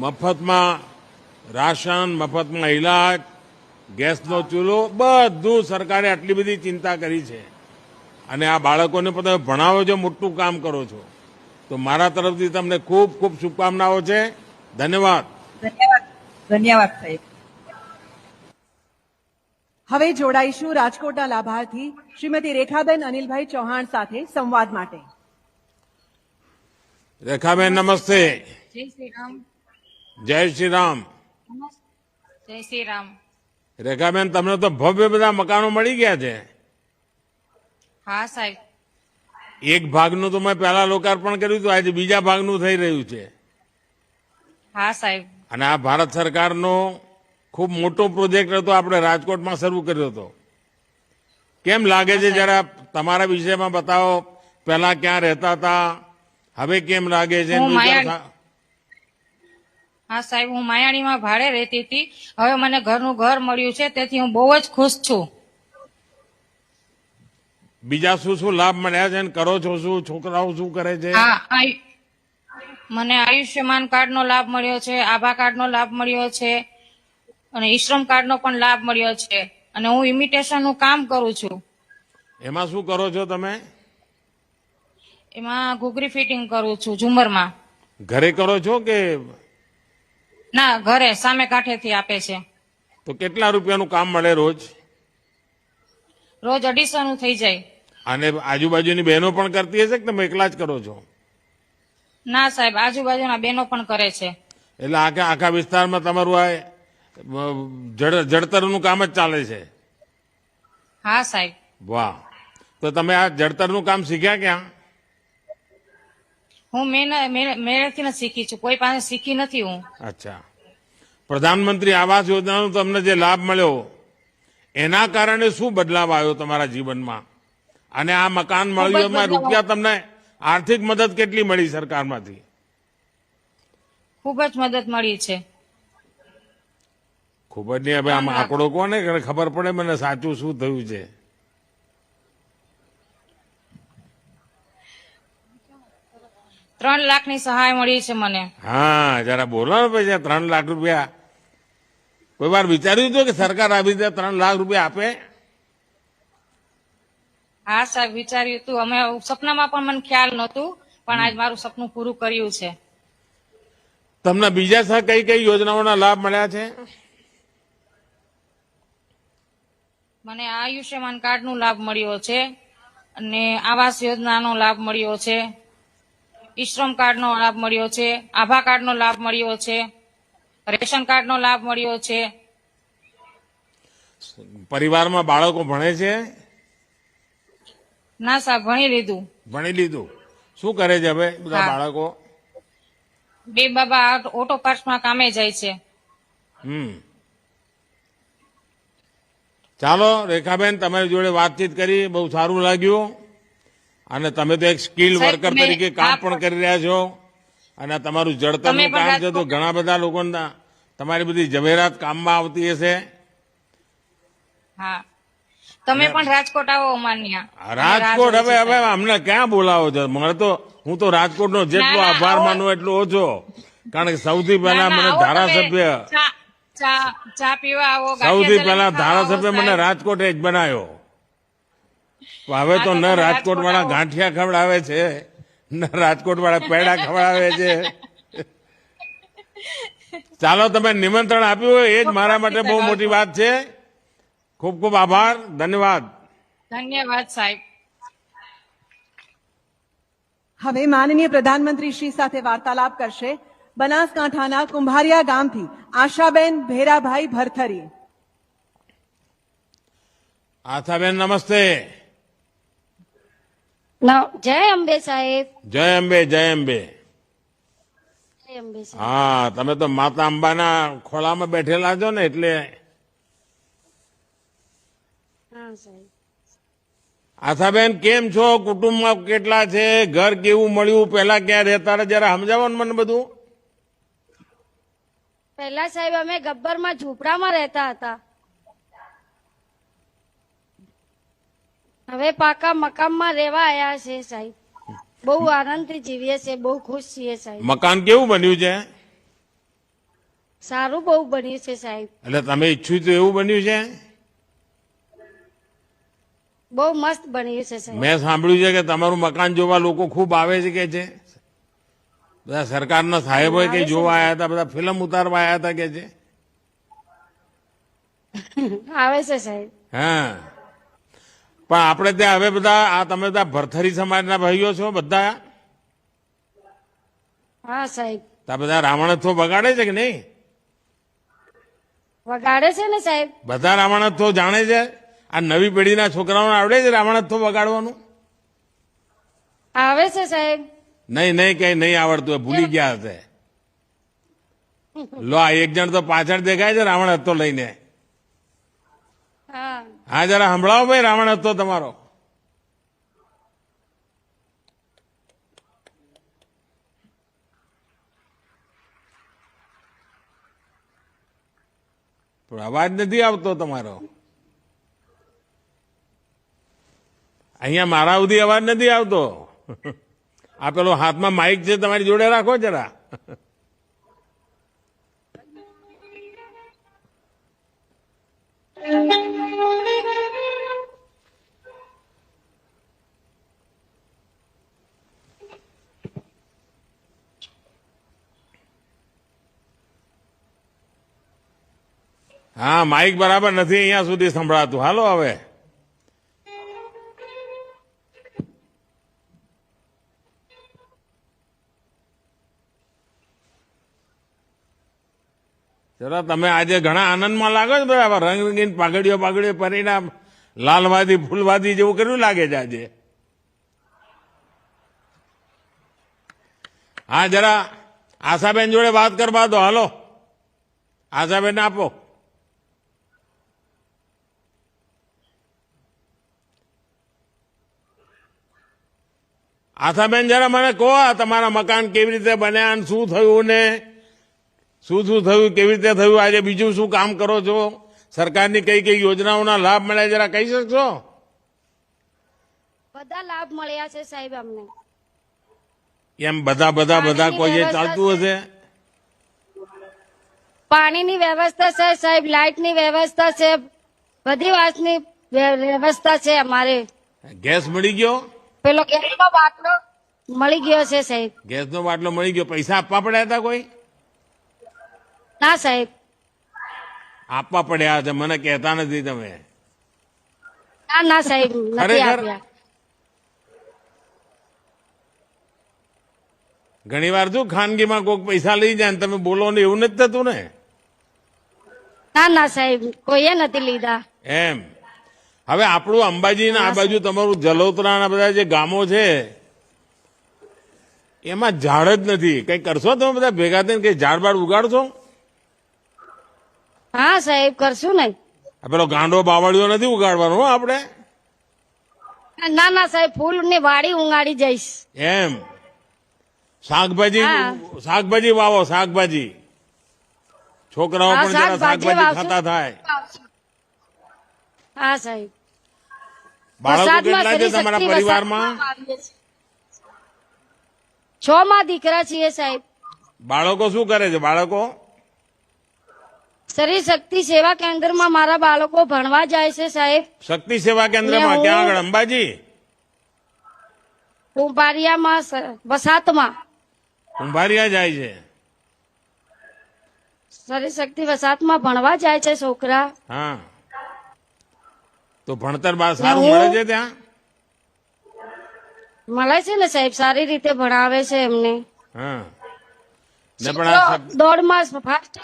મફતમાં રાશન, મફતમાં ઇલાજ, ગેસનો ચૂલો, બધું સરકારે આટલી બધી ચિંતા કરી છે અને આ બાળકોને પણ તમે ભણાવો છો, મોટું કામ કરો છો. તો મારા તરફથી તમને ખૂબ ખૂબ શુભકામનાઓ છે. ધન્યવાદ. ધન્યવાદ. ધન્યવાદ સાહેબ. હવે જોડાઈશું રાજકોટના લાભાર્થી શ્રીમતી રેખાબેન અનિલભાઈ ચૌહાણ સાથે સંવાદ માટે. રેખાબેન નમસ્તે. જય શ્રી રામ. જય શ્રી રામ. જય શ્રી રામ. રેખાબેન, તમને તો ભવ્ય બધા મકાનો મળી ગયા છે. હા સાહેબ. એક ભાગનું તો મેં પહેલા લોકાર્પણ કર્યું હતું, આજે બીજા ભાગનું થઈ રહ્યું છે. હા સાહેબ. અને આ ભારત સરકારનો ખૂબ મોટો પ્રોજેક્ટ હતો, આપણે રાજકોટમાં શરૂ કર્યો હતો. કેમ લાગે છે જરા તમારા વિષયમાં બતાવો. પહેલા ક્યાં રહેતા હતા, હવે કેમ લાગે છે? હું હા સાહેબ, હું માયાણીમાં ભાડે રહેતી હતી. હવે મને ઘરનું ઘર મળ્યું છે, તેથી હું બહુ જ ખુશ છું. બીજા શું શું લાભ મળ્યા છે અને કરો છો શું? છોકરાઓ શું કરે છે? હા, મને આયુષ્યમાન કાર્ડનો લાભ મળ્યો છે, આભા કાર્ડનો લાભ મળ્યો છે અને ઈશ્રમ કાર્ડનો પણ લાભ મળ્યો છે. અને હું ઇમિટેશનનું કામ કરું છું. એમાં શું કરો છો તમે? એમાં ઘૂઘરી ફિટિંગ કરું છું ઝુમરમાં. ઘરે કરો છો કે? ના, ઘરે સામે કાંઠેથી આપે છે. તો કેટલા રૂપિયાનું કામ મળે રોજ? રોજ 250 નું થઈ જાય. અને આજુબાજુની બહેનો પણ કરતી હશે કે તમે એકલા જ કરો છો? ના સાહેબ, આજુબાજુના બહેનો પણ કરે છે. એટલે આખા વિસ્તારમાં તમારું આ જડતરનું કામ જ ચાલે છે? હા સાહેબ. વાહ. તો તમે આ જડતરનું કામ શીખ્યા ક્યાં? હું મેળેથી જ શીખી છું, કોઈ પાસે શીખી નથી હું. અચ્છા. પ્રધાનમંત્રી આવાસ યોજનાનો તમને જે લાભ મળ્યો એના કારણે શું બદલાવ આવ્યો તમારા જીવનમાં? અને આ મકાન મળ્યું એમાં રૂપિયા તમને આર્થિક મદદ કેટલી મળી સરકારમાંથી? ખૂબ જ મદદ મળી છે. ખૂબ જ નહીં. હવે આમ આંકડો કોને ખબર પડે મને સાચું શું થયું છે? ₹3 લાખની સહાય મળી છે મને. હા, જરા બોલો ને પછી. 3 લાખ રૂપિયા કોઈ વાર વિચાર્યું હતું કે સરકાર આવી રીતે 3 લાખ રૂપિયા આપે? હા સાહેબ, વિચાર્યું હતું. અમે સપનામાં પણ મને ખ્યાલ નહોતું, પણ આજ મારું સપનું પૂરું કર્યું છે. તમને બીજા કઈ કઈ યોજનાઓના લાભ મળ્યા છે? મને આયુષ્યમાન કાર્ડનો લાભ મળ્યો છે અને આવાસ યોજનાનો લાભ મળ્યો છે, ઈશ્રમ કાર્ડનો લાભ મળ્યો છે, આભા કાર્ડનો લાભ મળ્યો છે, રેશન કાર્ડનો લાભ મળ્યો છે. પરિવારમાં બાળકો ભણે છે? ના સાહેબ, ભણી લીધું. ભણી લીધું. શું કરે છે હવે બધા હા. બાળકો? 2 બાબા ઓટો પાર્ટ્સમાં કામે જાય છે. ચાલો રેખાબેન, તમારી જોડે વાતચીત કરી બહુ સારું લાગ્યું. અને તમે તો એક સ્કિલ સાહેબ, વર્કર તમે તરીકે કામ આ પણ કરી રહ્યા છો. અને આ તમારું જડતરનું તમે પણ કામ છે તો રાજકોટ- ઘણા બધા લોકોના તમારી બધી જવેરાત કામમાં આવતી હશે. હા, તમે પણ રાજકોટ આવો અમાન્યા. રાજકોટ હવે અમને ક્યાં બોલાવો છો? મને તો હું તો રાજકોટનો જેટલો ના, ના, આભાર આવો. માનું એટલો ઓછો. કારણ કે સૌથી પહેલા મને ધારાસભ્ય ચા પીવા આવો. સૌથી ગાંઠિયા પહેલા જલેબી ધારાસભ્ય ખાવા મને આવો, રાજકોટ જ બનાવ્યો. હવે તો હા, ન તો તમે રાજકોટ વાળા આવો. ગાંઠિયા ખવડાવે છે, ન રાજકોટ વાળા પેડા ખવડાવે છે. ચાલો, તમે નિમંત્રણ આપ્યું હોય એ જ મારા માટે બહુ મોટી વાત છે. ખૂબ ખૂબ આભાર. ધન્યવાદ. ધન્યવાદ સાહેબ. હવે માનનીય પ્રધાનમંત્રી શ્રી સાથે વાર્તાલાપ કરશે બનાસકાંઠાના કુંભારિયા ગામથી આશાબેન ભેરાભાઈ ભરથરી. આશાબેન નમસ્તે. જય અંબે સાહેબ. જય અંબે. જય અંબે. જય અંબે સાહેબ. હા, તમે તો માતા અંબાના ખોળામાં બેઠેલા છો ને એટલે. હા સાહેબ. આશાબેન કેમ છો? કુટુંબમાં કેટલા છે? ઘર કેવું મળ્યું? પહેલા ક્યાં રહેતા હતા? જરા સમજાવો ને મને બધું. પહેલા સાહેબ અમે ગબ્બરમાં ઝૂંપડામાં રહેતા હતા. હવે પાકા મકાનમાં રહેવા આવ્યા છે સાહેબ. બહુ આનંદથી જીવીએ છીએ, બહુ ખુશ છીએ સાહેબ. મકાન કેવું બન્યું છે? સારું બહુ બન્યું છે સાહેબ. એટલે તમે ઈચ્છ્યું તો એવું બન્યું છે? બહુ મસ્ત બન્યું છે સાહેબ. મેં સાંભળ્યું છે કે તમારું મકાન જોવા લોકો ખૂબ આવે છે કે છે. બધા સરકારના સાહેબો કઈ જોવા આવ્યા હતા, બધા ફિલ્મ ઉતારવા આવ્યા હતા કે છે. આવે છે સાહેબ. હા, પણ આપણે ત્યાં હવે બધા આ તમે બધા ભરથરી સમાજના ભાઈઓ છો બધા? હા સાહેબ. ત્યાં બધા રાવણોત્સવ બગાડે છે કે નહીં? વગાડે છે ને સાહેબ. બધા રાવણોત્સવ જાણે છે? આ નવી પેઢીના છોકરાઓને આવડે છે રાવણોત્સવ બગાડવાનું? આવે છે સાહેબ. નહીં કઈ નહીં આવડતું હોય, ભૂલી ગયા હશે. લો આ એક જણ તો પાછળ દેખાય છે રાવણોત્સવ લઈને. હા. હા, જરા સંભળાવો ભાઈ રાવણોત્સવ તમારો. પણ અવાજ નથી આવતો તમારો. અહીંયા મારા સુધી અવાજ નથી આવતો. આ પેલો હાથમાં માઇક છે તમારી જોડે રાખો જરા. હા, માઇક બરાબર નથી અહીંયા સુધી સંભળાતું. હાલો હવે. જરા તમે આજે ઘણા આનંદમાં લાગો છો બરાબર. રંગીન પાઘડીઓ પરિણામ લાલવાદી ફૂલવાદી જેવું કર્યું લાગે છે આજે. હા, જરા આશાબેન જોડે વાત કરવા દો. હાલો, આશાબેન આપો. આશાબેન જરા મને કહો તમારા મકાન કેવી રીતે બન્યા અને શું થયું ને શું થયું, કેવી રીતે થયું, આજે બીજું શું કામ કરો છો, સરકારની કઈ કઈ યોજનાઓના લાભ મળ્યા જરા કહી શકશો? બધા લાભ મળ્યા છે સાહેબ અમને. એમ બધા કોઈ ચાલતું હશે? પાણીની વ્યવસ્થા છે સાહેબ, લાઇટની વ્યવસ્થા છે, બધી વાતની વ્યવસ્થા છે અમારે. ગેસ મળી ગયો? પેલો ગેસનો બાટલો મળી ગયો છે સાહેબ. ગેસનો બાટલો મળી ગયો. પૈસા આપવા પડ્યા હતા કોઈ? ના સાહેબ. આપવા પડ્યા છે, મને કહેતા નથી તમે. ના સાહેબ, નથી આપ્યા. ઘણી વાર શું ખાનગીમાં કોઈક પૈસા લઈ જાય ને તમે બોલો ને, એવું નથી થતું ને? ના સાહેબ, કોઈએ નથી લીધા. એમ. હવે આપણું અંબાજી ને આ બાજુ તમારું જલોત્રા બધા જે ગામો છે એમાં ઝાડ જ નથી. કઈ કરશો તમે બધા ભેગા થઈને કઈ ઝાડ બાડ ઉગાડશો? હા સાહેબ, કરશું ને. પેલો ગાંડો બાવળીઓ નથી ઉગાડવાનો આપણે? ના સાહેબ, ફૂલ ની વાડી ઉગાડી જઈશ. એમ. શાકભાજી વાવો, શાકભાજી. છોકરાઓ પણ જરા શાકભાજી ખાતા થાય. હા સાહેબ. બાળકો કેટલા છે તમારા પરિવારમાં? 6 માં દીકરા છીએ સાહેબ. બાળકો શું કરે છે? બાળકો શરીર શક્તિ સેવા કેન્દ્રમાં મારા બાળકો ભણવા જાય છે સાહેબ. શક્તિ સેવા કેન્દ્રમાં ક્યાં આગળ? અંબાજી? કુંભારિયામાં, વસાતમાં. કુંભારિયા જાય છે? શરીર શક્તિ વસાતમાં ભણવા જાય છે છોકરા. હા, તો ભણતર સારું મળે છે ત્યાં? મળે છે ને સાહેબ, સારી રીતે ભણાવે છે એમને. હા, ને પણ દોડમાં ફાસ્ટ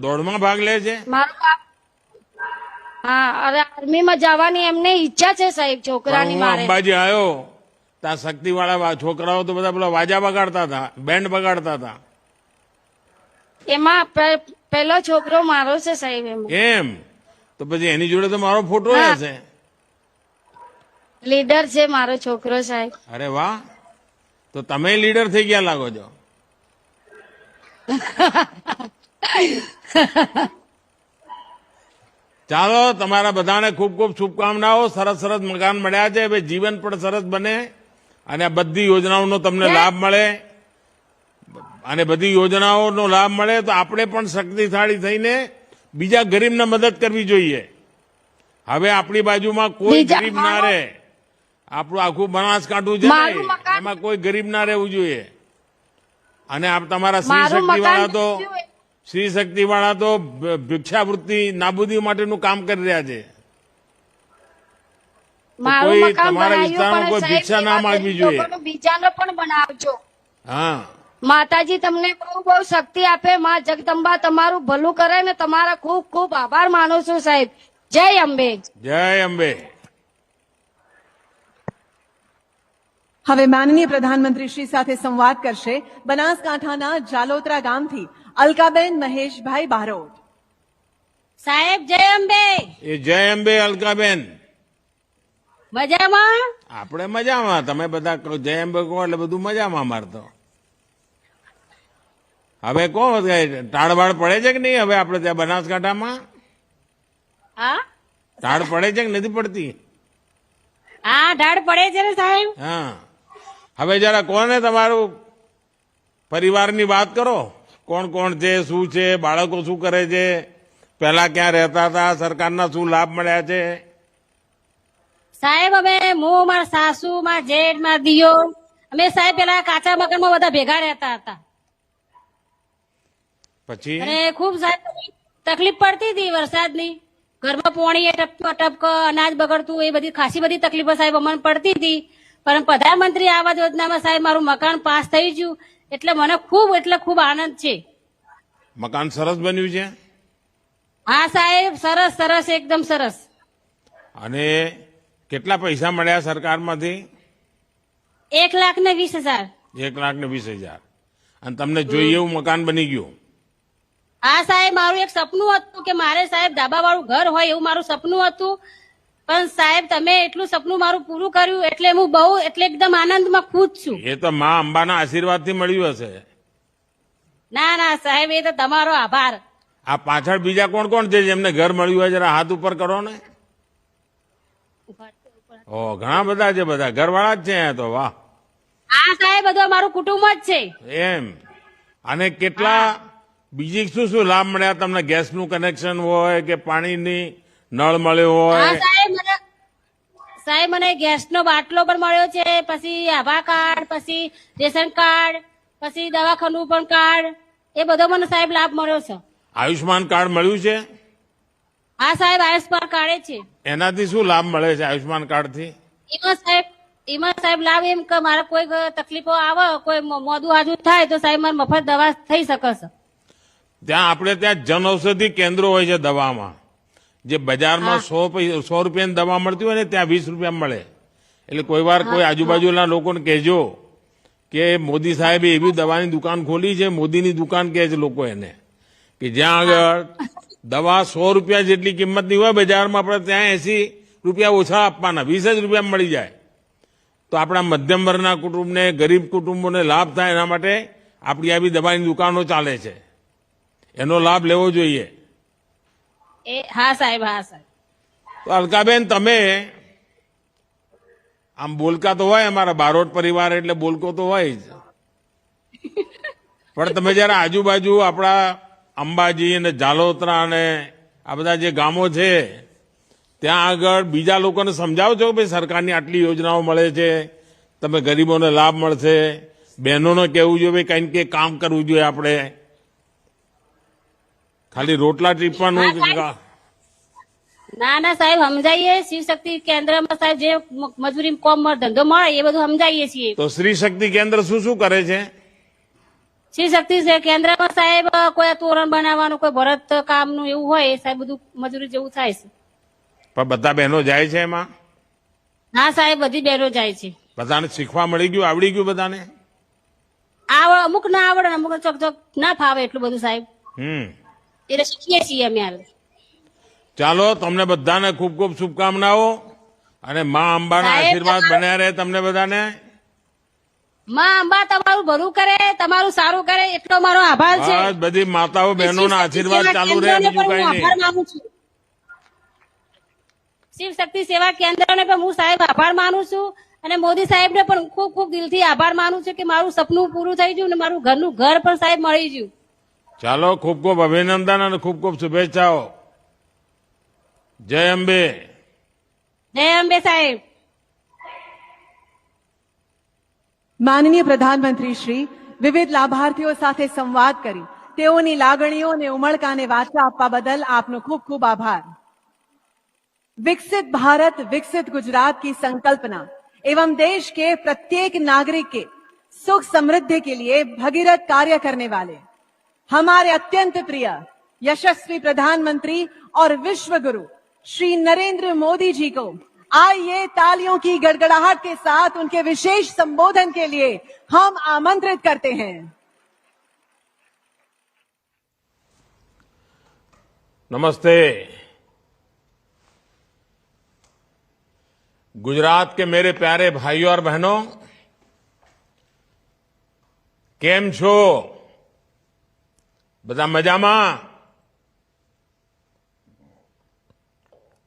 દોડમાં ભાગ લે છે? હા, અરે આર્મીમાં જવાની એમને ઈચ્છા છે સાહેબ છોકરાની. હું અંબાજી આવ્યો ત્યાં શક્તિ વાળા છોકરાઓ તો બધા પેલા વાજા બગાડતા હતા, બેન્ડ બગાડતા હતા. એમાં પેલો છોકરો મારો છે સાહેબ. એમ તો પછી એની જોડે તો મારો ફોટો હશે? લીડર છે મારો છોકરો સાહેબ. અરે વાહ, તો તમે લીડર થઈ ગયા લાગો છો. ચાલો, તમારા બધાને ખૂબ ખૂબ શુભકામનાઓ. સરસ સરસ મકાન મળ્યા છે. હવે જીવન પણ સરસ બને અને આ બધી યોજનાઓનો તમને લાભ મળે અને બધી યોજનાઓનો લાભ મળે તો આપણે પણ શક્તિશાળી થઈને બીજા ગરીબને મદદ કરવી જોઈએ. હવે આપણી બાજુમાં કોઈ ગરીબ ના રહે. આપણું આખું બનાસકાંઠું છે ને, એમાં કોઈ ગરીબ ના રહેવું જોઈએ. અને આપ તમારા સ્ત્રી શક્તિ વાળા તો ભિક્ષાવૃત્તિ નાબૂદી માટેનું કામ કરી રહ્યા છે. કોઈ તમારા વિસ્તારમાં કોઈ ભિક્ષા ના માંગવી જોઈએ. બીજાનો પણ બનાવજો. હા, માતાજી તમને બહુ બહુ શક્તિ આપે. માં જગદંબા તમારું ભલું કરે ને તમારા ખૂબ ખૂબ આભાર માનું છું સાહેબ. જય અંબે. જય અંબે. હવે માનનીય પ્રધાનમંત્રી શ્રી સાથે સંવાદ કરશે બનાસકાંઠાના જાલોત્રા ગામથી અલકાબેન મહેશભાઈ બારોટ. સાહેબ જય અંબે. એ જય અંબે અલકાબેન. મજામાં? આપણે મજામાં. તમે બધા જય અંબે કહો એટલે બધું મજામાં. મારતો હવે કોણ ટાળવાળ પડે છે કે નહીં? હવે આપણે ત્યાં બનાસકાંઠામાં હા, ટાળ પડે છે કે નથી પડતી? હા, ઢાળ પડે છે ને સાહેબ. હા, હવે જરા કોને તમારું પરિવારની વાત કરો. કોણ કોણ છે, શું છે, બાળકો શું કરે છે, પહેલા ક્યાં રહેતા હતા, સરકારના શું લાભ મળ્યા છે? સાહેબ અમે હું, મારા સાસુ, મારા જેઠ, મારા દિયો, અમે સાહેબ પેલા કાચા મકાનમાં બધા ભેગા રહેતા હતા. પછી અને ખૂબ સાહેબ તકલીફ પડતી હતી વરસાદની. ઘરમાં પોણી ટપકો અનાજ બગડતું, એ બધી ખાસી બધી તકલીફો સાહેબ અમને પડતી હતી. પણ પ્રધાનમંત્રી આવાસ યોજનામાં સાહેબ મારું મકાન પાસ થઈ ગયું એટલે મને ખૂબ આનંદ છે. મકાન સરસ બન્યું છે? હા સાહેબ, સરસ સરસ, એકદમ સરસ. અને કેટલા પૈસા મળ્યા સરકારમાંથી? 1,20,000. 1,20,000. અને તમને જોઈએ એવું મકાન બની ગયું? હા સાહેબ, મારું એક સપનું હતું કે મારે સાહેબ ધાબા વાળું ઘર હોય એવું મારું સપનું હતું. પણ સાહેબ તમે એટલું સપનું મારું પૂરું કર્યું એટલે હું બહુ એકદમ આનંદમાં ખુશ છું. એ તો મા અંબાના આશીર્વાદથી મળ્યું હશે. ના ના સાહેબ, એ તો તમારો આભાર. આ પાછળ બીજા કોણ કોણ છે જેમને ઘર મળ્યું હોય? જરા હાથ ઉપર કરો ને. ઓ, ઘણા બધા છે. બધા ઘરવાળા જ છે અહીંયા તો. વાહ. હા સાહેબ, બધું અમારું કુટુંબ જ છે. એમ. અને કેટલા બીજી શું શું લાભ મળ્યા તમને? ગેસનું કનેક્શન હોય કે પાણીની નળ મળ્યો હોય? હા સાહેબ મને ગેસનો બાટલો પણ મળ્યો છે, પછી આભા કાર્ડ, પછી રેશન કાર્ડ, પછી દવાખાનું પણ કાર્ડ, એ બધો મને સાહેબ લાભ મળ્યો છે. આયુષ્માન કાર્ડ મળ્યું છે? હા સાહેબ, આયુષ્માન કાર્ડ છે. એનાથી શું લાભ મળે છે આયુષ્માન કાર્ડ થી? એમાં સાહેબ લાભ એમ કે મારે કોઈ તકલીફો આવે, કોઈ મોદું આજુ થાય તો સાહેબ મારે મફત દવા થઈ શકે છે. ત્યાં આપણે ત્યાં જનઔષધિ કેન્દ્રો હોય છે દવામાં. જે બજારમાં 100 રૂપિયાની દવા મળતી હોય ને ત્યાં 20 રૂપિયા મળે. એટલે કોઈ વાર કોઈ આજુબાજુના લોકોને કહેજો કે મોદી સાહેબે એવી દવાની દુકાન ખોલી છે, મોદીની દુકાન કહે છે લોકો એને, કે જ્યાં આગળ દવા 100 રૂપિયા જેટલી કિંમતની હોય બજારમાં, આપણે ત્યાં 80 રૂપિયા ઓછા આપવાના, 20 જ રૂપિયા મળી જાય. તો આપણા મધ્યમ વર્ગના કુટુંબને, ગરીબ કુટુંબોને લાભ થાય એના માટે આપણી આવી દવાની દુકાનો ચાલે છે. એનો લાભ લેવો જોઈએ. હા સાહેબ, હા સાહેબ. તો અલકાબેન, તમે આમ બોલકા તો હોય, અમારા બારોટ પરિવાર એટલે બોલકો તો હોય જ, પણ તમે જયારે આજુબાજુ આપણા અંબાજી અને જાલોત્રા અને આ બધા જે ગામો છે ત્યાં આગળ બીજા લોકોને સમજાવો છો કે ભાઈ સરકારની આટલી યોજનાઓ મળે છે, તમે ગરીબોને લાભ મળશે, બહેનોને કહેવું જોઈએ કંઈ ને કંઈ કામ કરવું જોઈએ આપણે, ખાલી રોટલા ટીપવાનું? ના સાહેબ, સમજાઈએ. શિવ શક્તિ કેન્દ્રમાં સાહેબ જે મજૂરી કોમ ધંધો મળે એ બધું સમજાઈએ છીએ. તો શ્રી શક્તિ કેન્દ્ર શું શું કરે છે? શ્રી શક્તિ કેન્દ્રમાં સાહેબ કોઈ તોરણ બનાવવાનું, કોઈ ભરત કામનું એવું હોય સાહેબ, બધું મજૂરી જેવું થાય છે. પણ બધા બહેનો જાય છે એમાં? હા સાહેબ, બધી બહેનો જાય છે. બધાને શીખવા મળી ગયું, આવડી ગયું બધાને? અમુક ના આવડે, અમુક ચોક ના ફાવે એટલું બધું સાહેબ. એટલે શીખીએ છીએ અમે. ચાલો, તમને બધાને ખૂબ ખૂબ શુભકામનાઓ. અને માં અંબાના સાહેબ, આશીર્વાદ બન્યા રહે તમને બધાને. માં અંબા તમારું ભલું કરે, તમારું સારું કરે, એટલો મારો આભાર છે. બસ બધી માતાઓ બહેનોના આશીર્વાદ ચાલુ રહે, બીજું કઈ આભાર નહીં. માનું છું. શિવ શક્તિ સેવા કેન્દ્રને પણ હું સાહેબ આભાર માનું છું અને મોદી સાહેબને પણ ખૂબ ખૂબ દિલથી આભાર માનું છું કે મારું સપનું પૂરું થઈ ગયું અને મારું ઘરનું ઘર પણ સાહેબ મળી ગયું. ચાલો, ખૂબ ખૂબ અભિનંદન અને ખૂબ ખૂબ શુભેચ્છાઓ. જય અંબે. જય અંબે સાહેબ. માનનીય પ્રધાનમંત્રી શ્રી વિવિધ લાભાર્થીઓ સાથે સંવાદ કરી તેઓની લાગણીઓ અને ઉમળકાને વાચા આપવા બદલ આપનો ખૂબ ખૂબ આભાર. विकसित भारत विकसित गुजरात की संकल्पना एवं देश के प्रत्येक नागरिक के सुख समृद्धि के लिए भगीरथ कार्य करने वाले हमारे अत्यंत प्रिय यशस्वी प्रधानमंत्री और विश्व गुरु श्री नरेंद्र मोदी जी को आइए तालियों की गड़गड़ाहट के साथ उनके विशेष संबोधन के लिए हम आमंत्रित करते हैं. नमस्ते. गुजरात के मेरे प्यारे भाइयों और बहनों, केम छो? બધા મજામાં?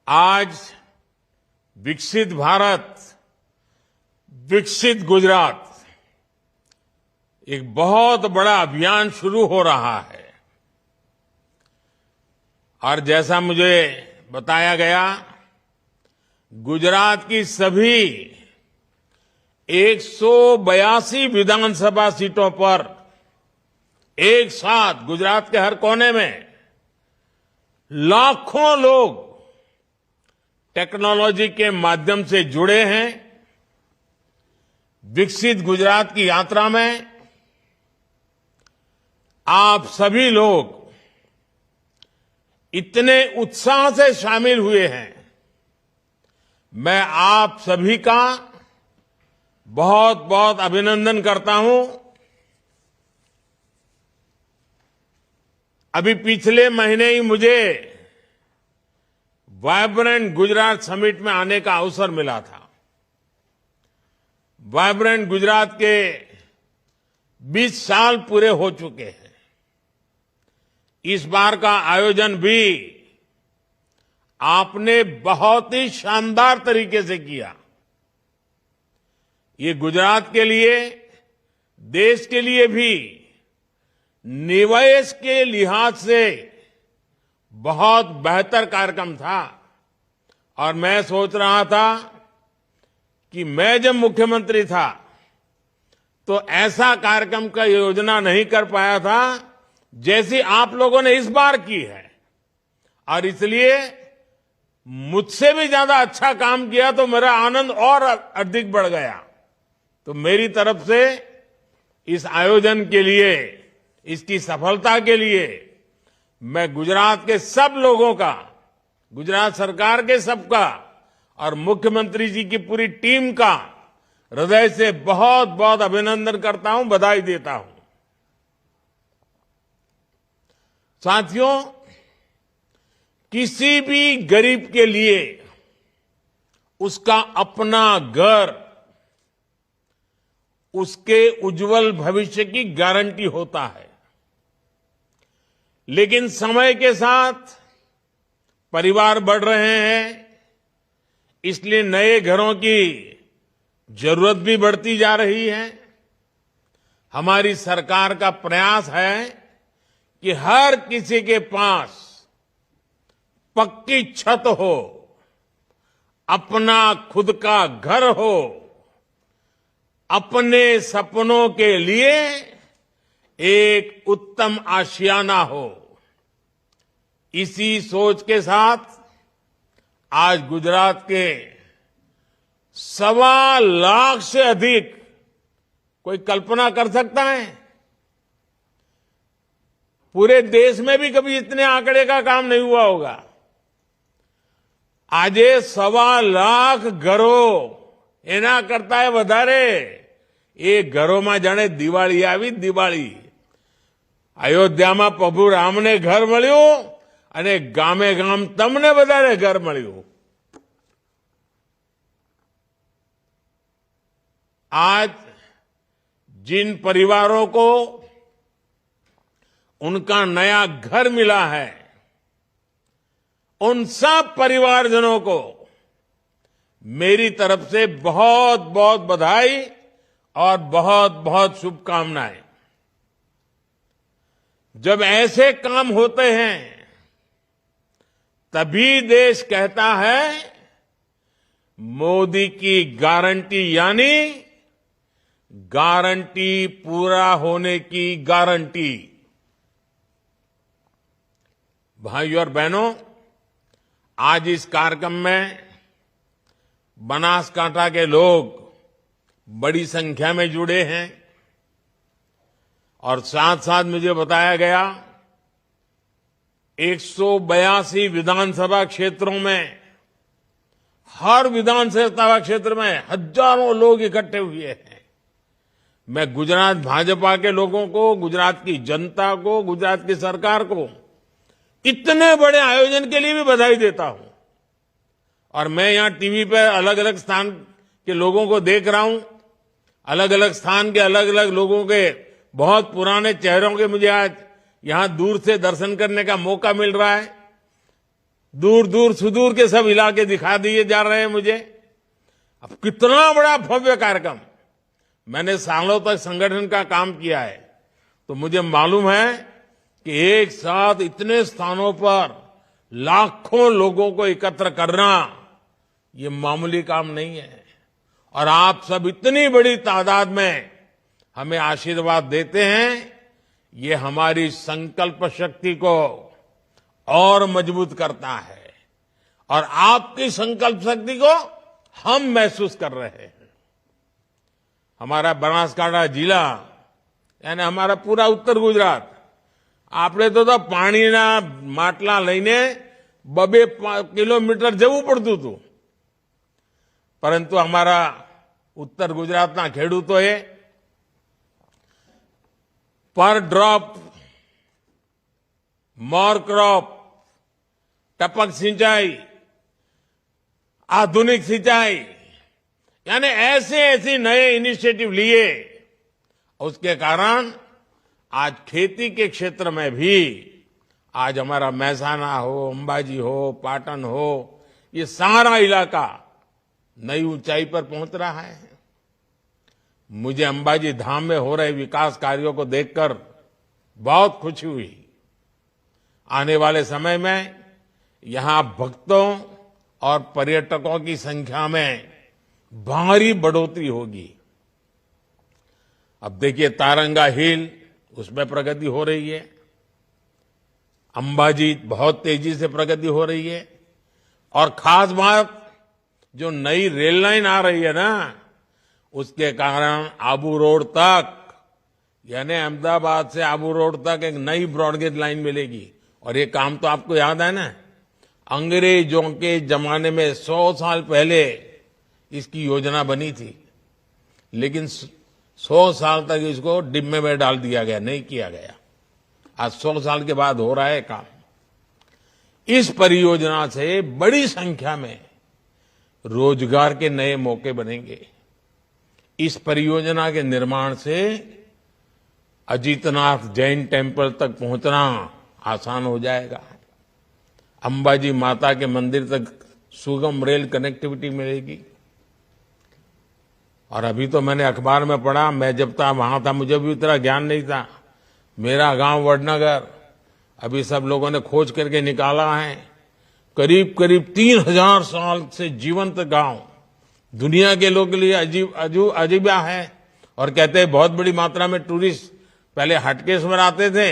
आज विकसित भारत विकसित गुजरात एक बहुत बड़ा अभियान शुरू हो रहा है और जैसा मुझे बताया गया, गुजरात की सभी 182 विधानसभा सीटों पर एक साथ गुजरात के हर कोने में लाखों लोग टेक्नोलॉजी के माध्यम से जुड़े हैं. विकसित गुजरात की यात्रा में आप सभी लोग इतने उत्साह से शामिल हुए हैं. मैं आप सभी का बहुत बहुत अभिनंदन करता हूं. अभी पिछले महीने ही मुझे वाइब्रेंट गुजरात समिट में आने का अवसर मिला था. वाइब्रेंट गुजरात के 20 साल पूरे हो चुके हैं. इस बार का आयोजन भी आपने बहुत ही शानदार तरीके से किया. ये गुजरात के लिए, देश के लिए भी निवेश के लिहाज से बहुत बेहतर कार्यक्रम था. और मैं सोच रहा था कि मैं जब मुख्यमंत्री था तो ऐसा कार्यक्रम का योजना नहीं कर पाया था जैसी आप लोगों ने इस बार की है. और इसलिए मुझसे भी ज्यादा अच्छा काम किया तो मेरा आनंद और अधिक बढ़ गया. तो मेरी तरफ से इस आयोजन के लिए, इसकी सफलता के लिए मैं गुजरात के सब लोगों का, गुजरात सरकार के सबका और मुख्यमंत्री जी की पूरी टीम का हृदय से बहुत बहुत अभिनंदन करता हूं, बधाई देता हूं. साथियों, किसी भी गरीब के लिए उसका अपना घर उसके उज्जवल भविष्य की गारंटी होता है. लेकिन समय के साथ परिवार बढ़ रहे हैं, इसलिए नए घरों की जरूरत भी बढ़ती जा रही है. हमारी सरकार का प्रयास है कि हर किसी के पास पक्की छत हो, अपना खुद का घर हो, अपने सपनों के लिए एक उत्तम आशियाना हो. इसी सोच के साथ आज गुजरात के 1.25 लाख से अधिक, कोई कल्पना कर सकता है? पूरे देश में भी कभी इतने आंकड़े का काम नहीं हुआ होगा. આજે 1.25 લાખ ઘરો, એના કરતા વધારે એ ઘરોમાં જાણે દિવાળી આવી દિવાળી. અયોધ્યામાં પ્રભુ રામને ઘર મળ્યું અને ગામે ગામ તમને વધારે ઘર મળ્યું. आज जिन परिवारों को उनका नया घर मिला है, उन सब परिवारजनों को मेरी तरफ से बहुत बहुत बधाई और बहुत बहुत शुभकामनाएं। जब ऐसे काम होते हैं तभी देश कहता है मोदी की गारंटी, यानी गारंटी पूरा होने की गारंटी। भाइयों और बहनों, आज इस कार्यक्रम में बनासकांठा के लोग बड़ी संख्या में जुड़े हैं और साथ साथ मुझे बताया गया 182 विधानसभा क्षेत्रों में, हर विधानसभा क्षेत्र में हजारों लोग इकट्ठे हुए हैं। मैं गुजरात भाजपा के लोगों को, गुजरात की जनता को, गुजरात की सरकार को इतने बड़े आयोजन के लिए भी बधाई देता हूं। और मैं यहां टीवी पर अलग अलग स्थान के लोगों को देख रहा हूं, अलग अलग स्थान के अलग अलग लोगों के बहुत पुराने चेहरों के मुझे आज यहां दूर से दर्शन करने का मौका मिल रहा है। दूर दूर सुदूर के सब इलाके दिखा दिए जा रहे हैं मुझे। अब कितना बड़ा भव्य कार्यक्रम, मैंने सालों तक संगठन का काम किया है तो मुझे मालूम है कि एक साथ इतने स्थानों पर लाखों लोगों को एकत्र करना ये मामूली काम नहीं है। और आप सब इतनी बड़ी तादाद में हमें आशीर्वाद देते हैं, ये हमारी संकल्प शक्ति को और मजबूत करता है और आपकी संकल्प शक्ति को हम महसूस कर रहे हैं। हमारा बनासकांठा जिला यानी हमारा पूरा उत्तर गुजरात, આપણે તો પાણીના માટલા લઈને 2 કિલોમીટર જવું પડતું હતું, પરંતુ અમારા ઉત્તર ગુજરાતના ખેડૂતોએ પર ડ્રોપ મોર ક્રોપ, टपक सिंचाई, आधुनिक सिंचाई, यानी ऐसे ऐसे नए इनिशिएटिव लिए, उसके कारण आज खेती के क्षेत्र में भी आज हमारा महसाना हो, अंबाजी हो, पाटन हो, ये सारा इलाका नई ऊंचाई पर पहुंच रहा है। मुझे अंबाजी धाम में हो रहे विकास कार्यों को देखकर बहुत खुशी हुई। आने वाले समय में यहां भक्तों और पर्यटकों की संख्या में भारी बढ़ोतरी होगी। अब देखिए तारंगा हिल, उसमें प्रगति हो रही है। अंबाजी बहुत तेजी से प्रगति हो रही है। और खास बात, जो नई रेल लाइन आ रही है ना, उसके कारण आबू रोड तक, यानी अहमदाबाद से आबू रोड तक एक नई ब्रॉडगेज लाइन मिलेगी। और ये काम तो आपको याद है ना, अंग्रेजों के जमाने में 100 साल पहले इसकी योजना बनी थी, लेकिन 100 साल तक इसको डिब्बे में डाल दिया गया, नहीं किया गया। आज 100 साल के बाद हो रहा है काम। इस परियोजना से बड़ी संख्या में रोजगार के नए मौके बनेंगे। इस परियोजना के निर्माण से अजीतनाथ जैन टेम्पल तक पहुंचना आसान हो जाएगा। अंबाजी माता के मंदिर तक सुगम रेल कनेक्टिविटी मिलेगी। और अभी तो मैंने अखबार में पढ़ा, मैं जब तक वहां था मुझे भी उतना ज्ञान नहीं था, मेरा गांव वडनगर अभी सब लोगों ने खोज करके निकाला है, करीब करीब 3000 साल से जीवंत गांव, दुनिया के लोगों के लिए अजीबा है। और कहते हैं बहुत बड़ी मात्रा में टूरिस्ट पहले हटकेश्वर आते थे,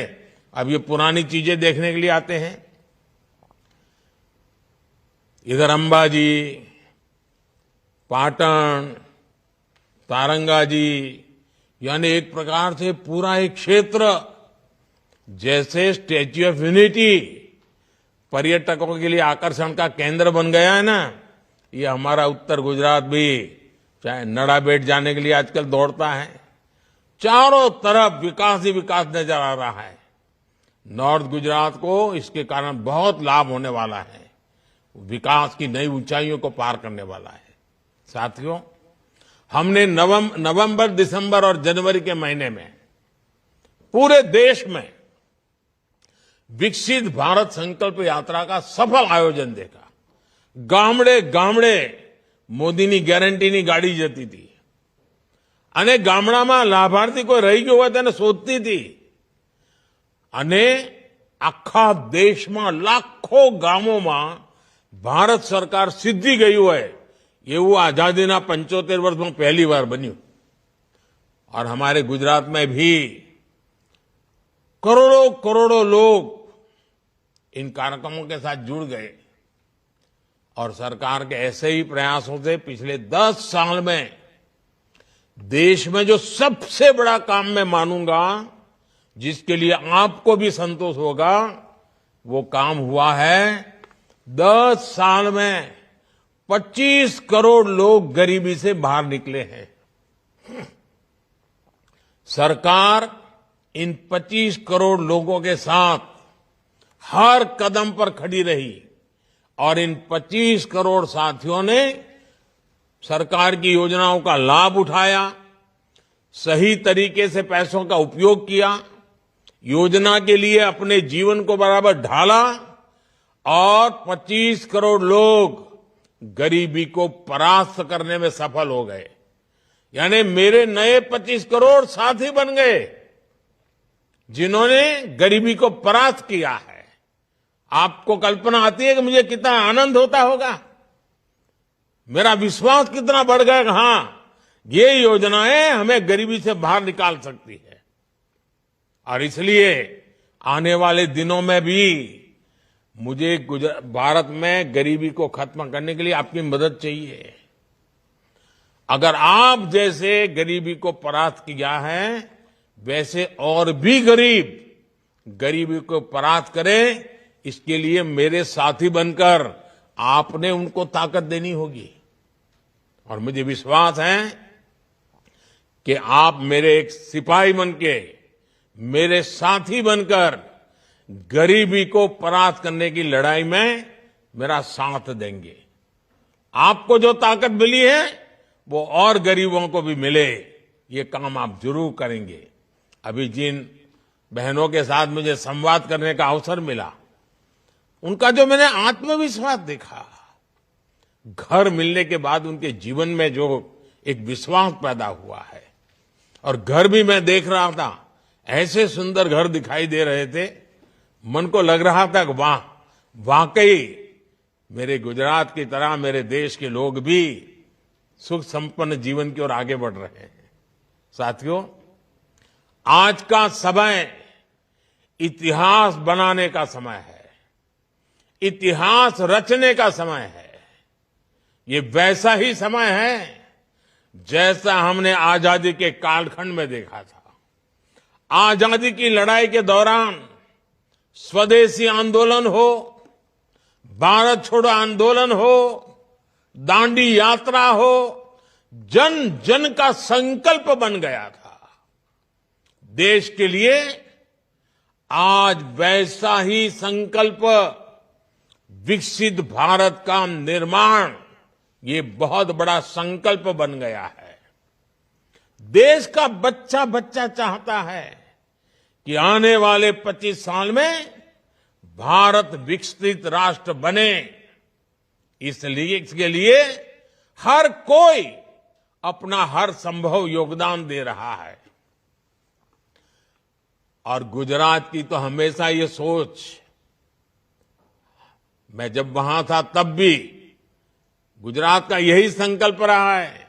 अब ये पुरानी चीजें देखने के लिए आते हैं। इधर अंबाजी, पाटन, तारंगा जी, यानी एक प्रकार से पूरा एक क्षेत्र जैसे स्टैच्यू ऑफ यूनिटी पर्यटकों के लिए आकर्षण का केंद्र बन गया है ना, ये हमारा उत्तर गुजरात भी चाहे नड़ाबेट जाने के लिए आजकल दौड़ता है। चारों तरफ विकास ही विकास नजर आ रहा है। नॉर्थ गुजरात को इसके कारण बहुत लाभ होने वाला है, विकास की नई ऊंचाइयों को पार करने वाला है। साथियों, हमने नवंबर, दिसंबर और जनवरी के महीने में पूरे देश में विकसित भारत संकल्प यात्रा का सफल आयोजन देखा। गामड़े गामड़े મોદીની ગેરંટીની ગાડી જતી હતી અને ગામડામાં લાભાર્થી કોઈ રહી ગયો હોય તેને શોધતી હતી અને આખા દેશમાં લાખો ગામોમાં ભારત સરકાર સિદ્ધિ ગઈ હોય એવું આઝાદીના 75 વર્ષમાં પહેલી વાર બન્યું। और हमारे गुजरात में भी करोड़ों करोड़ों लोग इन कार्यक्रमों के साथ जुड़ गए और सरकार के ऐसे ही प्रयासों से पिछले 10 साल में देश में जो सबसे बड़ा काम मैं मानूंगा, जिसके लिए आपको भी संतोष होगा, वो काम हुआ है 10 साल में 25 करोड़ लोग गरीबी से बाहर निकले हैं। सरकार इन 25 करोड़ लोगों के साथ हर कदम पर खड़ी रही और इन 25 करोड़ साथियों ने सरकार की योजनाओं का लाभ उठाया, सही तरीके से पैसों का उपयोग किया, योजना के लिए अपने जीवन को बराबर ढाला और 25 करोड़ लोग गरीबी को परास्त करने में सफल हो गए। यानी मेरे नए 25 करोड़ साथी बन गए जिन्होंने गरीबी को परास्त किया है। आपको कल्पना आती है कि मुझे कितना आनंद होता होगा, मेरा विश्वास कितना बढ़ गया कि हां, ये योजनाएं हमें गरीबी से बाहर निकाल सकती है। और इसलिए आने वाले दिनों में भी मुझे भारत में गरीबी को खत्म करने के लिए आपकी मदद चाहिए। अगर आप जैसे गरीबी को परास्त किया है, वैसे और भी गरीब गरीबी को परास्त करें, इसके लिए मेरे साथी बनकर आपने उनको ताकत देनी होगी। और मुझे विश्वास है कि आप मेरे एक सिपाही बनके, मेरे साथी बनकर गरीबी को परास्त करने की लड़ाई में मेरा साथ देंगे। आपको जो ताकत मिली है वो और गरीबों को भी मिले, ये काम आप जरूर करेंगे। अभी जिन बहनों के साथ मुझे संवाद करने का अवसर मिला, उनका जो मैंने आत्मविश्वास देखा, घर मिलने के बाद उनके जीवन में जो एक विश्वास पैदा हुआ है, और घर भी मैं देख रहा था, ऐसे सुंदर घर दिखाई दे रहे थे, मन को लग रहा था कि वाह, वाकई मेरे गुजरात की तरह मेरे देश के लोग भी सुख संपन्न जीवन की ओर आगे बढ़ रहे हैं। साथियों, आज का समय इतिहास बनाने का समय है, इतिहास रचने का समय है। ये वैसा ही समय है जैसा हमने आजादी के कालखंड में देखा था। आजादी की लड़ाई के दौरान स्वदेशी आंदोलन हो, भारत छोड़ो आंदोलन हो, दांडी यात्रा हो, जन जन का संकल्प बन गया था। देश के लिए आज वैसा ही संकल्प, विकसित भारत का निर्माण, ये बहुत बड़ा संकल्प बन गया है। देश का बच्चा बच्चा चाहता है कि आने वाले 25 साल में भारत विकसित राष्ट्र बने। इसलिए इसके लिए हर कोई अपना हर संभव योगदान दे रहा है। और गुजरात की तो हमेशा ये सोच, मैं जब वहां था तब भी गुजरात का यही संकल्प रहा है,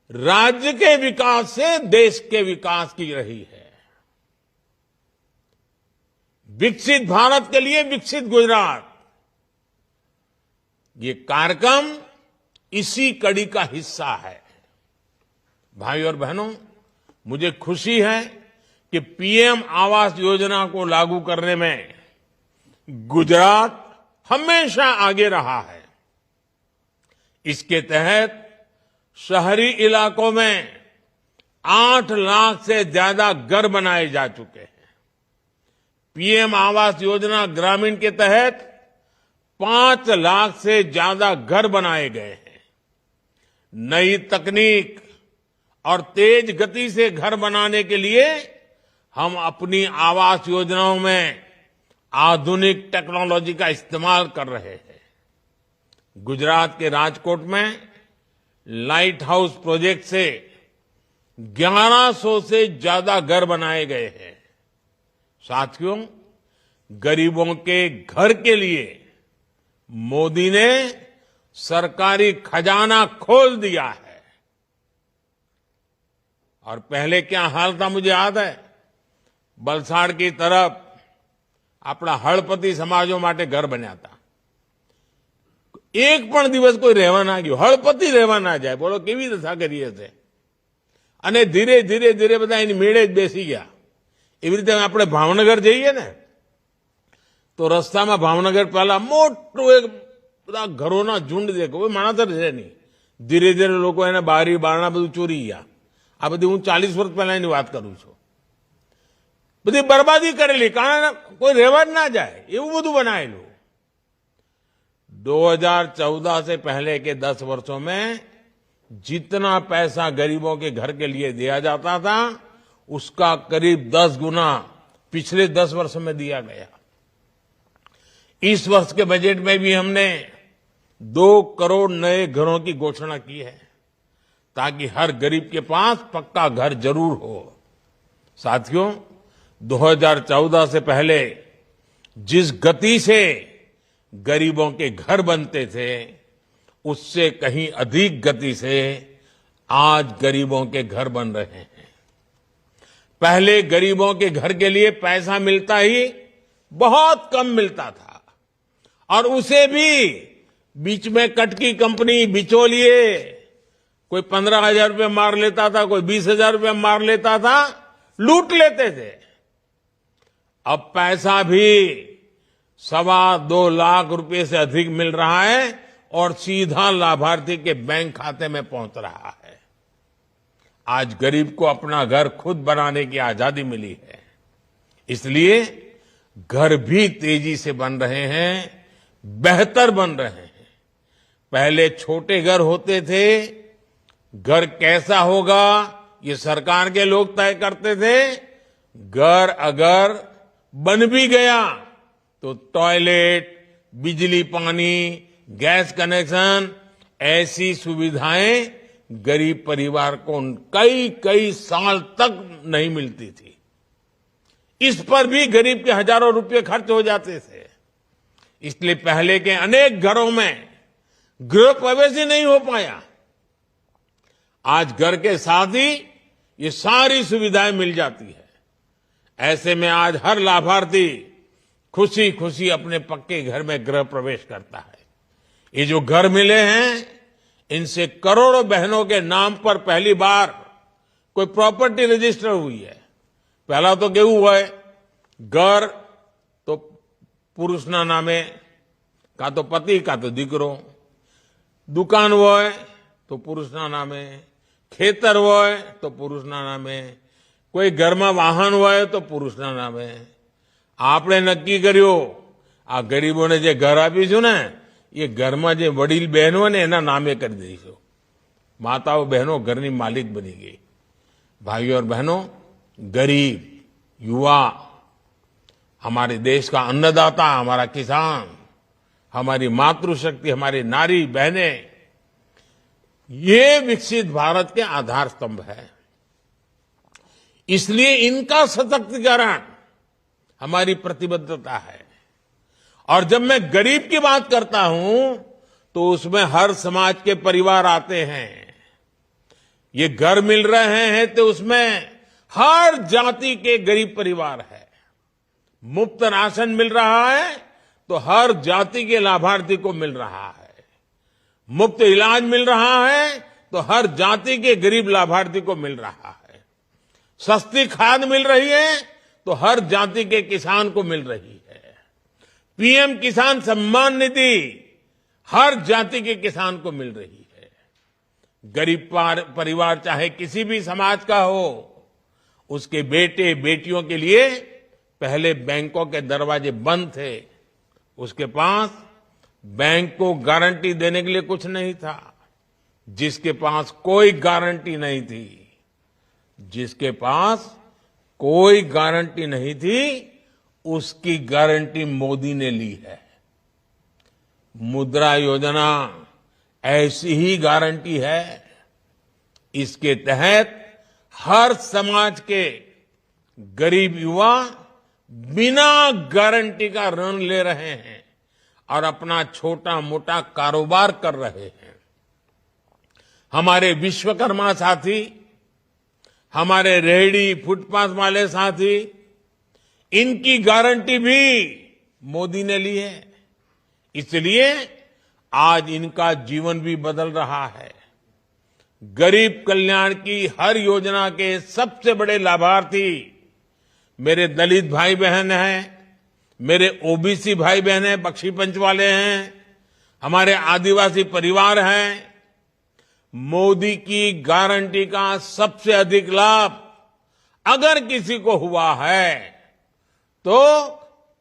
राज्य के विकास से देश के विकास की रही है। विकसित भारत के लिए विकसित गुजरात, ये कार्यक्रम इसी कड़ी का हिस्सा है। भाई और बहनों, मुझे खुशी है कि पीएम आवास योजना को लागू करने में गुजरात हमेशा आगे रहा है। इसके तहत शहरी इलाकों में 8 लाख से ज्यादा घर बनाए जा चुके हैं। पीएम आवास योजना ग्रामीण के तहत 5 लाख से ज्यादा घर बनाए गए हैं। नई तकनीक और तेज गति से घर बनाने के लिए हम अपनी आवास योजनाओं में आधुनिक टेक्नोलॉजी का इस्तेमाल कर रहे हैं। गुजरात के राजकोट में लाइट हाउस प्रोजेक्ट से 1100 से ज्यादा घर बनाए गए हैं। साथियों, गरीबों के घर के लिए मोदी ने सरकारी खजाना खोल दिया है। और पहले क्या हाल था मुझे याद है, વલસાડ की तरफ આપણા હળપતિ સમાજો માટે ઘર બન્યા હતા। એક પણ દિવસ કોઈ રહેવા ના ગયો, હળપતિ રહેવા ના જાય। બોલો કેવી દશા કરી હશે। અને ધીરે ધીરે ધીરે બધા એની મેળે જ બેસી ગયા। એવી રીતે આપણે ભાવનગર જઈએ ને તો રસ્તામાં ભાવનગર પહેલા મોટું એક બધા ઘરોના ઝુંડ દેખો, કોઈ માણસ જ રહે નહીં। ધીરે ધીરે લોકો એને બારી બારણા બધું ચોરી ગયા। આ બધી હું 40 વર્ષ પહેલાની વાત કરું છું। બધી બરબાદી કરેલી, કારણ કોઈ રહેવા જ ના જાય એવું બધું બનાયેલું। 2014 से पहले के 10 वर्षों में जितना पैसा गरीबों के घर के लिए दिया जाता था उसका करीब 10 गुना पिछले 10 वर्षों में दिया गया। इस वर्ष के बजट में भी हमने 2 करोड़ नए घरों की घोषणा की है ताकि हर गरीब के पास पक्का घर जरूर हो। साथियों, 2014 से पहले जिस गति से गरीबों के घर बनते थे उससे कहीं अधिक गति से आज गरीबों के घर बन रहे हैं। पहले गरीबों के घर के लिए पैसा मिलता ही बहुत कम मिलता था और उसे भी बीच में कटकी कंपनी, बिचौलिए, कोई 15,000 रुपये मार लेता था, कोई 20,000 रुपये मार लेता था, लूट लेते थे। अब पैसा भी 2.25 लाख रुपए से अधिक मिल रहा है और सीधा लाभार्थी के बैंक खाते में पहुंच रहा है। आज गरीब को अपना घर खुद बनाने की आजादी मिली है, इसलिए घर भी तेजी से बन रहे हैं, बेहतर बन रहे हैं। पहले छोटे घर होते थे, घर कैसा होगा ये सरकार के लोग तय करते थे। घर अगर बन भी गया तो टॉयलेट, बिजली पानी, गैस कनेक्शन, ऐसी सुविधाएं गरीब परिवार को कई साल तक नहीं मिलती थी। इस पर भी गरीब के हजारों रुपए खर्च हो जाते थे। इसलिए पहले के अनेक घरों में गृह प्रवेश ही नहीं हो पाया। आज घर के साथ ही ये सारी सुविधाएं मिल जाती है। ऐसे में आज हर लाभार्थी खुशी खुशी अपने पक्के घर में गृह प्रवेश करता है। ये जो घर मिले हैं, इनसे करोड़ों बहनों के नाम पर पहली बार कोई प्रॉपर्टी रजिस्टर हुई है। पहला तो केवू होय, घर तो पुरुषना नामे, का तो पति का तो दीकरो, दुकान होय तो पुरुषना नामे, खेतर होय तो पुरुषना नामे, કોઈ ઘરમાં વાહન હોય તો પુરુષના નામે। આપણે નક્કી કર્યું આ ગરીબોને જે ઘર આપીશું ને એ ઘરમાં જે વડીલ બહેનો ને એના નામે કરી દઈશું। માતાઓ બહેનો ઘરની માલિક બની ગઈ। भाइयों और बहनों, गरीब, युवा, हमारे देश का अन्नदाता, हमारा किसान, हमारी मातृशक्ति, हमारी नारी बहनें, ये विकसित भारत के आधार स्तंभ है। इसलिए इनका सशक्तिकरण हमारी प्रतिबद्धता है। और जब मैं गरीब की बात करता हूं तो उसमें हर समाज के परिवार आते हैं। ये घर मिल रहे हैं तो उसमें हर जाति के गरीब परिवार है। मुफ्त राशन मिल रहा है तो हर जाति के लाभार्थी को मिल रहा है। मुफ्त इलाज मिल रहा है तो हर जाति के गरीब लाभार्थी को मिल रहा है। सस्ती खाद मिल रही है तो हर जाति के किसान को मिल रही है। पीएम किसान सम्मान निधि हर जाति के किसान को मिल रही है। गरीब परिवार चाहे किसी भी समाज का हो, उसके बेटे बेटियों के लिए पहले बैंकों के दरवाजे बंद थे। उसके पास बैंक को गारंटी देने के लिए कुछ नहीं था। जिसके पास कोई गारंटी नहीं थी, जिसके पास कोई गारंटी नहीं थी, उसकी गारंटी मोदी ने ली है। मुद्रा योजना ऐसी ही गारंटी है। इसके तहत हर समाज के गरीब युवा बिना गारंटी का ऋण ले रहे हैं और अपना छोटा मोटा कारोबार कर रहे हैं। हमारे विश्वकर्मा साथी, हमारे रेहड़ी फुटपाथ वाले साथी, इनकी गारंटी भी मोदी ने ली है। इसलिए आज इनका जीवन भी बदल रहा है। गरीब कल्याण की हर योजना के सबसे बड़े लाभार्थी मेरे दलित भाई बहन हैं, मेरे ओबीसी भाई बहन हैं, बख्शी पंच वाले हैं, हमारे आदिवासी परिवार हैं। मोदी की गारंटी का सबसे अधिक लाभ अगर किसी को हुआ है तो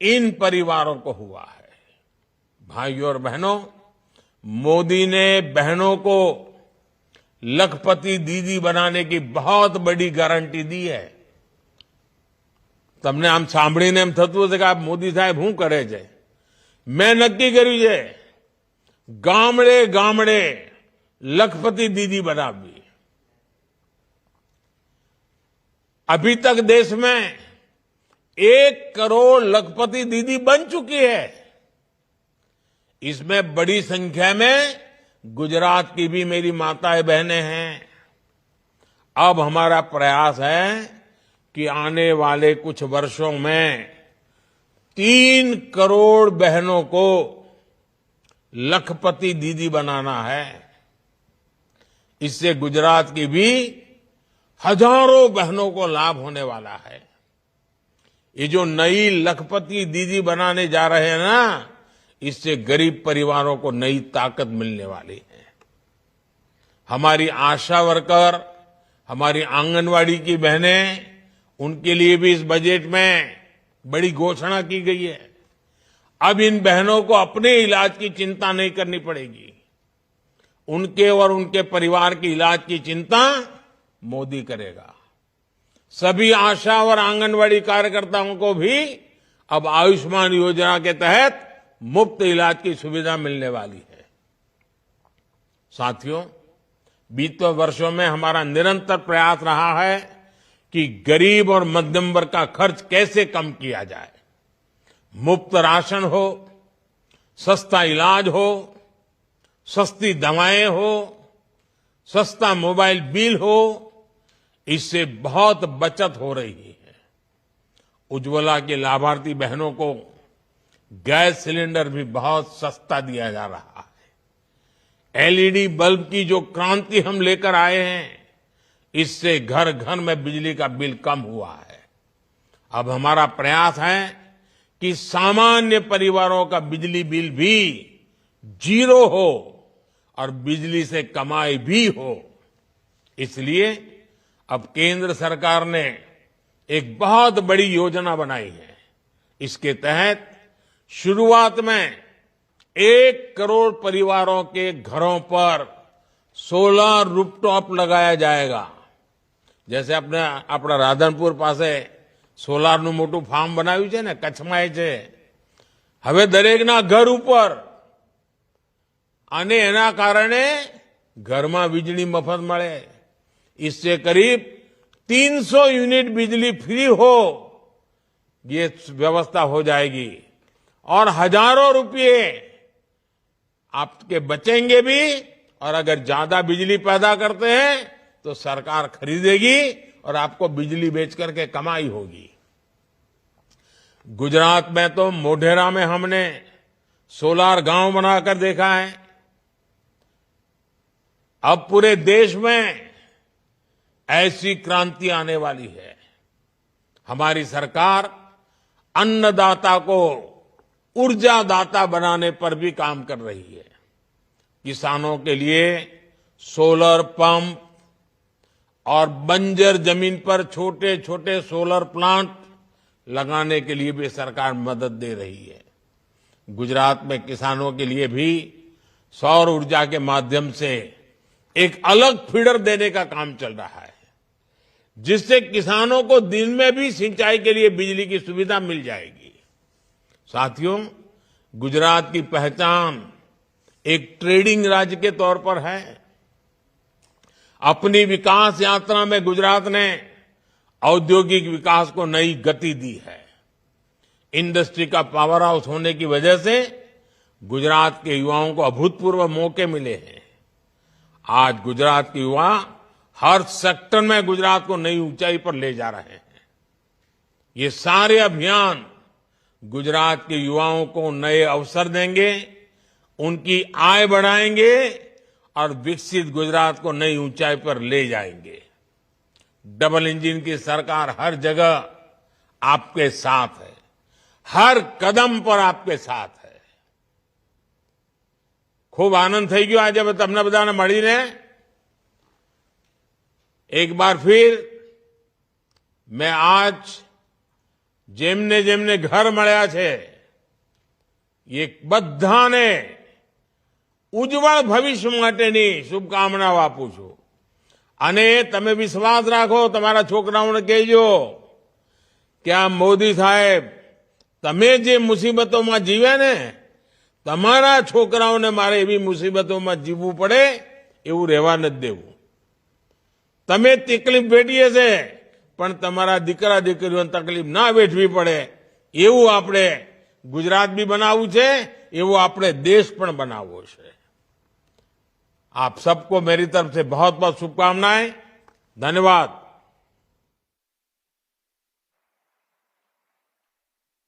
इन परिवारों को हुआ है। भाइयों और बहनों, मोदी ने बहनों को लखपति दीदी बनाने की बहुत बड़ी गारंटी दी है। તમને આમ સાંભળીને એમ થતું હશે કે આ મોદી સાહેબ શું કરે છે? મેં નક્કી કર્યું છે ગામડે ગામડે लखपति दीदी बनावी। अभी तक देश में 1 करोड़ लखपति दीदी बन चुकी है। इसमें बड़ी संख्या में गुजरात की भी मेरी माताएं बहनें हैं। अब हमारा प्रयास है कि आने वाले कुछ वर्षों में 3 करोड़ बहनों को लखपति दीदी बनाना है। इससे गुजरात की भी हजारों बहनों को लाभ होने वाला है। ये जो नई लखपति दीदी बनाने जा रहे हैं ना, इससे गरीब परिवारों को नई ताकत मिलने वाली है। हमारी आशा वर्कर, हमारी आंगनवाड़ी की बहनें, उनके लिए भी इस बजट में बड़ी घोषणा की गई है। अब इन बहनों को अपने इलाज की चिंता नहीं करनी पड़ेगी। उनके और उनके परिवार की इलाज की चिंता मोदी करेगा। सभी आशा और आंगनवाड़ी कार्यकर्ताओं को भी अब आयुष्मान योजना के तहत मुफ्त इलाज की सुविधा मिलने वाली है। साथियों, बीते वर्षों में हमारा निरंतर प्रयास रहा है कि गरीब और मध्यम वर्ग का खर्च कैसे कम किया जाए। मुफ्त राशन हो, सस्ता इलाज हो, सस्ती दवाएं हो, सस्ता मोबाइल बिल हो, इससे बहुत बचत हो रही है। उज्ज्वला के लाभार्थी बहनों को गैस सिलेंडर भी बहुत सस्ता दिया जा रहा है। एलईडी बल्ब की जो क्रांति हम लेकर आए हैं, इससे घर घर में बिजली का बिल कम हुआ है। अब हमारा प्रयास है कि सामान्य परिवारों का बिजली बिल भी 0 हो और बिजली से कमाई भी हो। इसलिए अब केंद्र सरकार ने एक बहुत बड़ी योजना बनाई है। इसके तहत शुरुआत में 1 करोड़ परिवारों के घरों पर सोलर रूफटॉप लगाया जाएगा। जैसे अपना राधनपुर पासे સોલારનું મોટું ફાર્મ બનાવ્યું છે ને, કચ્છમાં છે। હવે દરેકના ઘર ઉપર અને એના કારણે ઘરમાં વીજળી મફત મળે। इससे करीब 300 यूनिट बिजली फ्री हो, ये व्यवस्था हो जाएगी और हजारों रुपये आपके बचेंगे भी। और अगर ज्यादा बिजली पैदा करते हैं तो सरकार खरीदेगी और आपको बिजली बेच करके कमाई होगी। गुजरात में तो मोढेरा में हमने सोलार गांव बनाकर देखा है। अब पूरे देश में ऐसी क्रांति आने वाली है। हमारी सरकार अन्नदाता को ऊर्जादाता बनाने पर भी काम कर रही है। किसानों के लिए सोलर पंप और बंजर जमीन पर छोटे छोटे सोलर प्लांट लगाने के लिए भी सरकार मदद दे रही है। गुजरात में किसानों के लिए भी सौर ऊर्जा के माध्यम से एक अलग फीडर देने का काम चल रहा है, जिससे किसानों को दिन में भी सिंचाई के लिए बिजली की सुविधा मिल जाएगी। साथियों, गुजरात की पहचान एक ट्रेडिंग राज्य के तौर पर है। अपनी विकास यात्रा में गुजरात ने औद्योगिक विकास को नई गति दी है। इंडस्ट्री का पावर हाउस होने की वजह से गुजरात के युवाओं को अभूतपूर्व मौके मिले हैं। आज गुजरात के युवा हर सेक्टर में गुजरात को नई ऊंचाई पर ले जा रहे हैं। ये सारे अभियान गुजरात के युवाओं को नए अवसर देंगे, उनकी आय बढ़ाएंगे और विकसित गुजरात को नई ऊंचाई पर ले जाएंगे। डबल इंजन की सरकार हर जगह आपके साथ है, हर कदम पर आपके साथ है। खूब आनंद થઈ ગયો આજે તમને બધાને મળીને। एक बार फिर मैं आज જેમને જેમને ઘર મળ્યા છે એ બધાને ઉજ્જવળ ભવિષ્ય માટેની શુભકામનાઓ આપું છું। અને તમે વિશ્વાસ રાખો, તમારા છોકરાઓને કહેજો કે આ મોદી સાહેબ તમે જે મુસીબતોમાં જીવે ને, તમારા છોકરાઓને મારે એવી મુસીબતોમાં જીવવું પડે એવું રહેવા નથી દેવું। તમે તકલીફ વેઠીએ છે પણ તમારા દીકરા દીકરીઓને તકલીફ ના વેઠવી પડે એવું આપણે ગુજરાત બી બનાવવું છે, એવો આપણે દેશ પણ બનાવવો છે। आप सबको मेरी तरफ से बहुत बहुत शुभकामनाएं। धन्यवाद।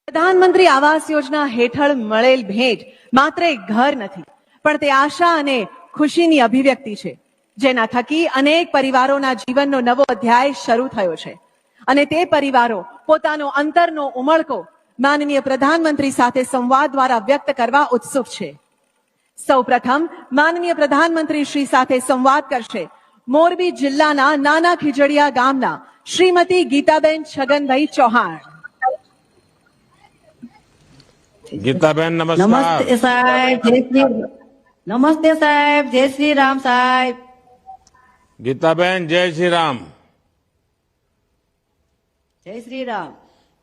પ્રધાનમંત્રી આવાસ યોજના હેઠળ મળેલ ભેટ માત્ર એક ઘર નથી, પણ તે આશા અને ખુશીની અભિવ્યક્તિ છે, જેના થકી અનેક પરિવારોના જીવનનો નવો અધ્યાય શરૂ થયો છે। અને તે પરિવારો પોતાનો અંતરનો ઉમળકો માનનીય પ્રધાનમંત્રી સાથે સંવાદ દ્વારા વ્યક્ત કરવા ઉત્સુક છે। સૌપ્રથમ માનનીય પ્રધાનમંત્રી શ્રી સાથે સંવાદ કરશે મોરબી જિલ્લાના નાના ખીજડીયા ગામના શ્રીમતી ગીતાબેન છગનભાઈ ચૌહાણ। ગીતાબેન નમસ્કાર। નમસ્તે સાહેબ, નમસ્તે સાહેબ, જય શ્રી રામ સાહેબ। ગીતાબેન જય શ્રી રામ। જય શ્રી રામ।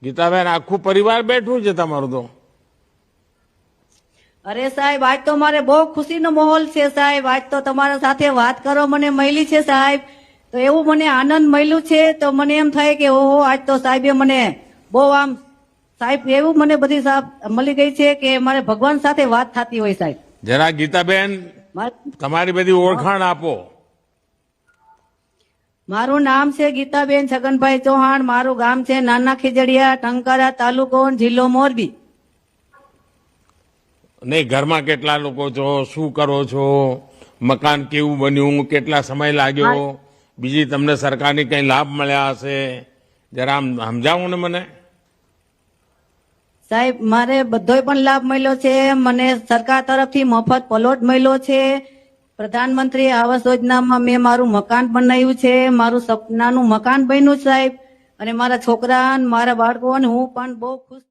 ગીતાબેન આખું પરિવાર બેઠું છે તમારું તો? અરે સાહેબ, આજ તો મારે બહુ ખુશીનો માહોલ છે સાહેબ। આજ તો તમારા સાથે વાત કરવા મને મળી છે સાહેબ, તો એવું મને આનંદ મળ્યું છે, તો મને એમ થાય કે ઓહો, આજ તો સાહેબે મને બહુ આમ સાહેબ એવું મને બધી મળી ગઈ છે કે મારે ભગવાન સાથે વાત થતી હોય સાહેબ। જરા ગીતાબેન તમારી બધી ઓળખાણ આપો। મારું નામ છે ગીતાબેન છગનભાઈ ચૌહાણ, મારું ગામ છે નાના ખીજડીયા, ટંકારા તાલુકો, જિલ્લો મોરબી। નહીં, ઘરમાં કેટલા લોકો છો, શું કરો છો, મકાન કેવું બન્યું, કેટલા સમય લાગ્યો, બીજી તમને સરકારની કઈ લાભ મળ્યા હશે, જરા આમ સમજાવો ને મને। સાહેબ, મારે બધોય પણ લાભ મળ્યો છે। મને સરકાર તરફથી મફત પ્લોટ મળ્યો છે। પ્રધાનમંત્રી આવાસ યોજનામાં મેં મારું મકાન બનાવ્યું છે। મારું સપનાનું મકાન બન્યું સાહેબ, અને મારા છોકરા, મારા બાળકો, હું પણ બહુ ખુશ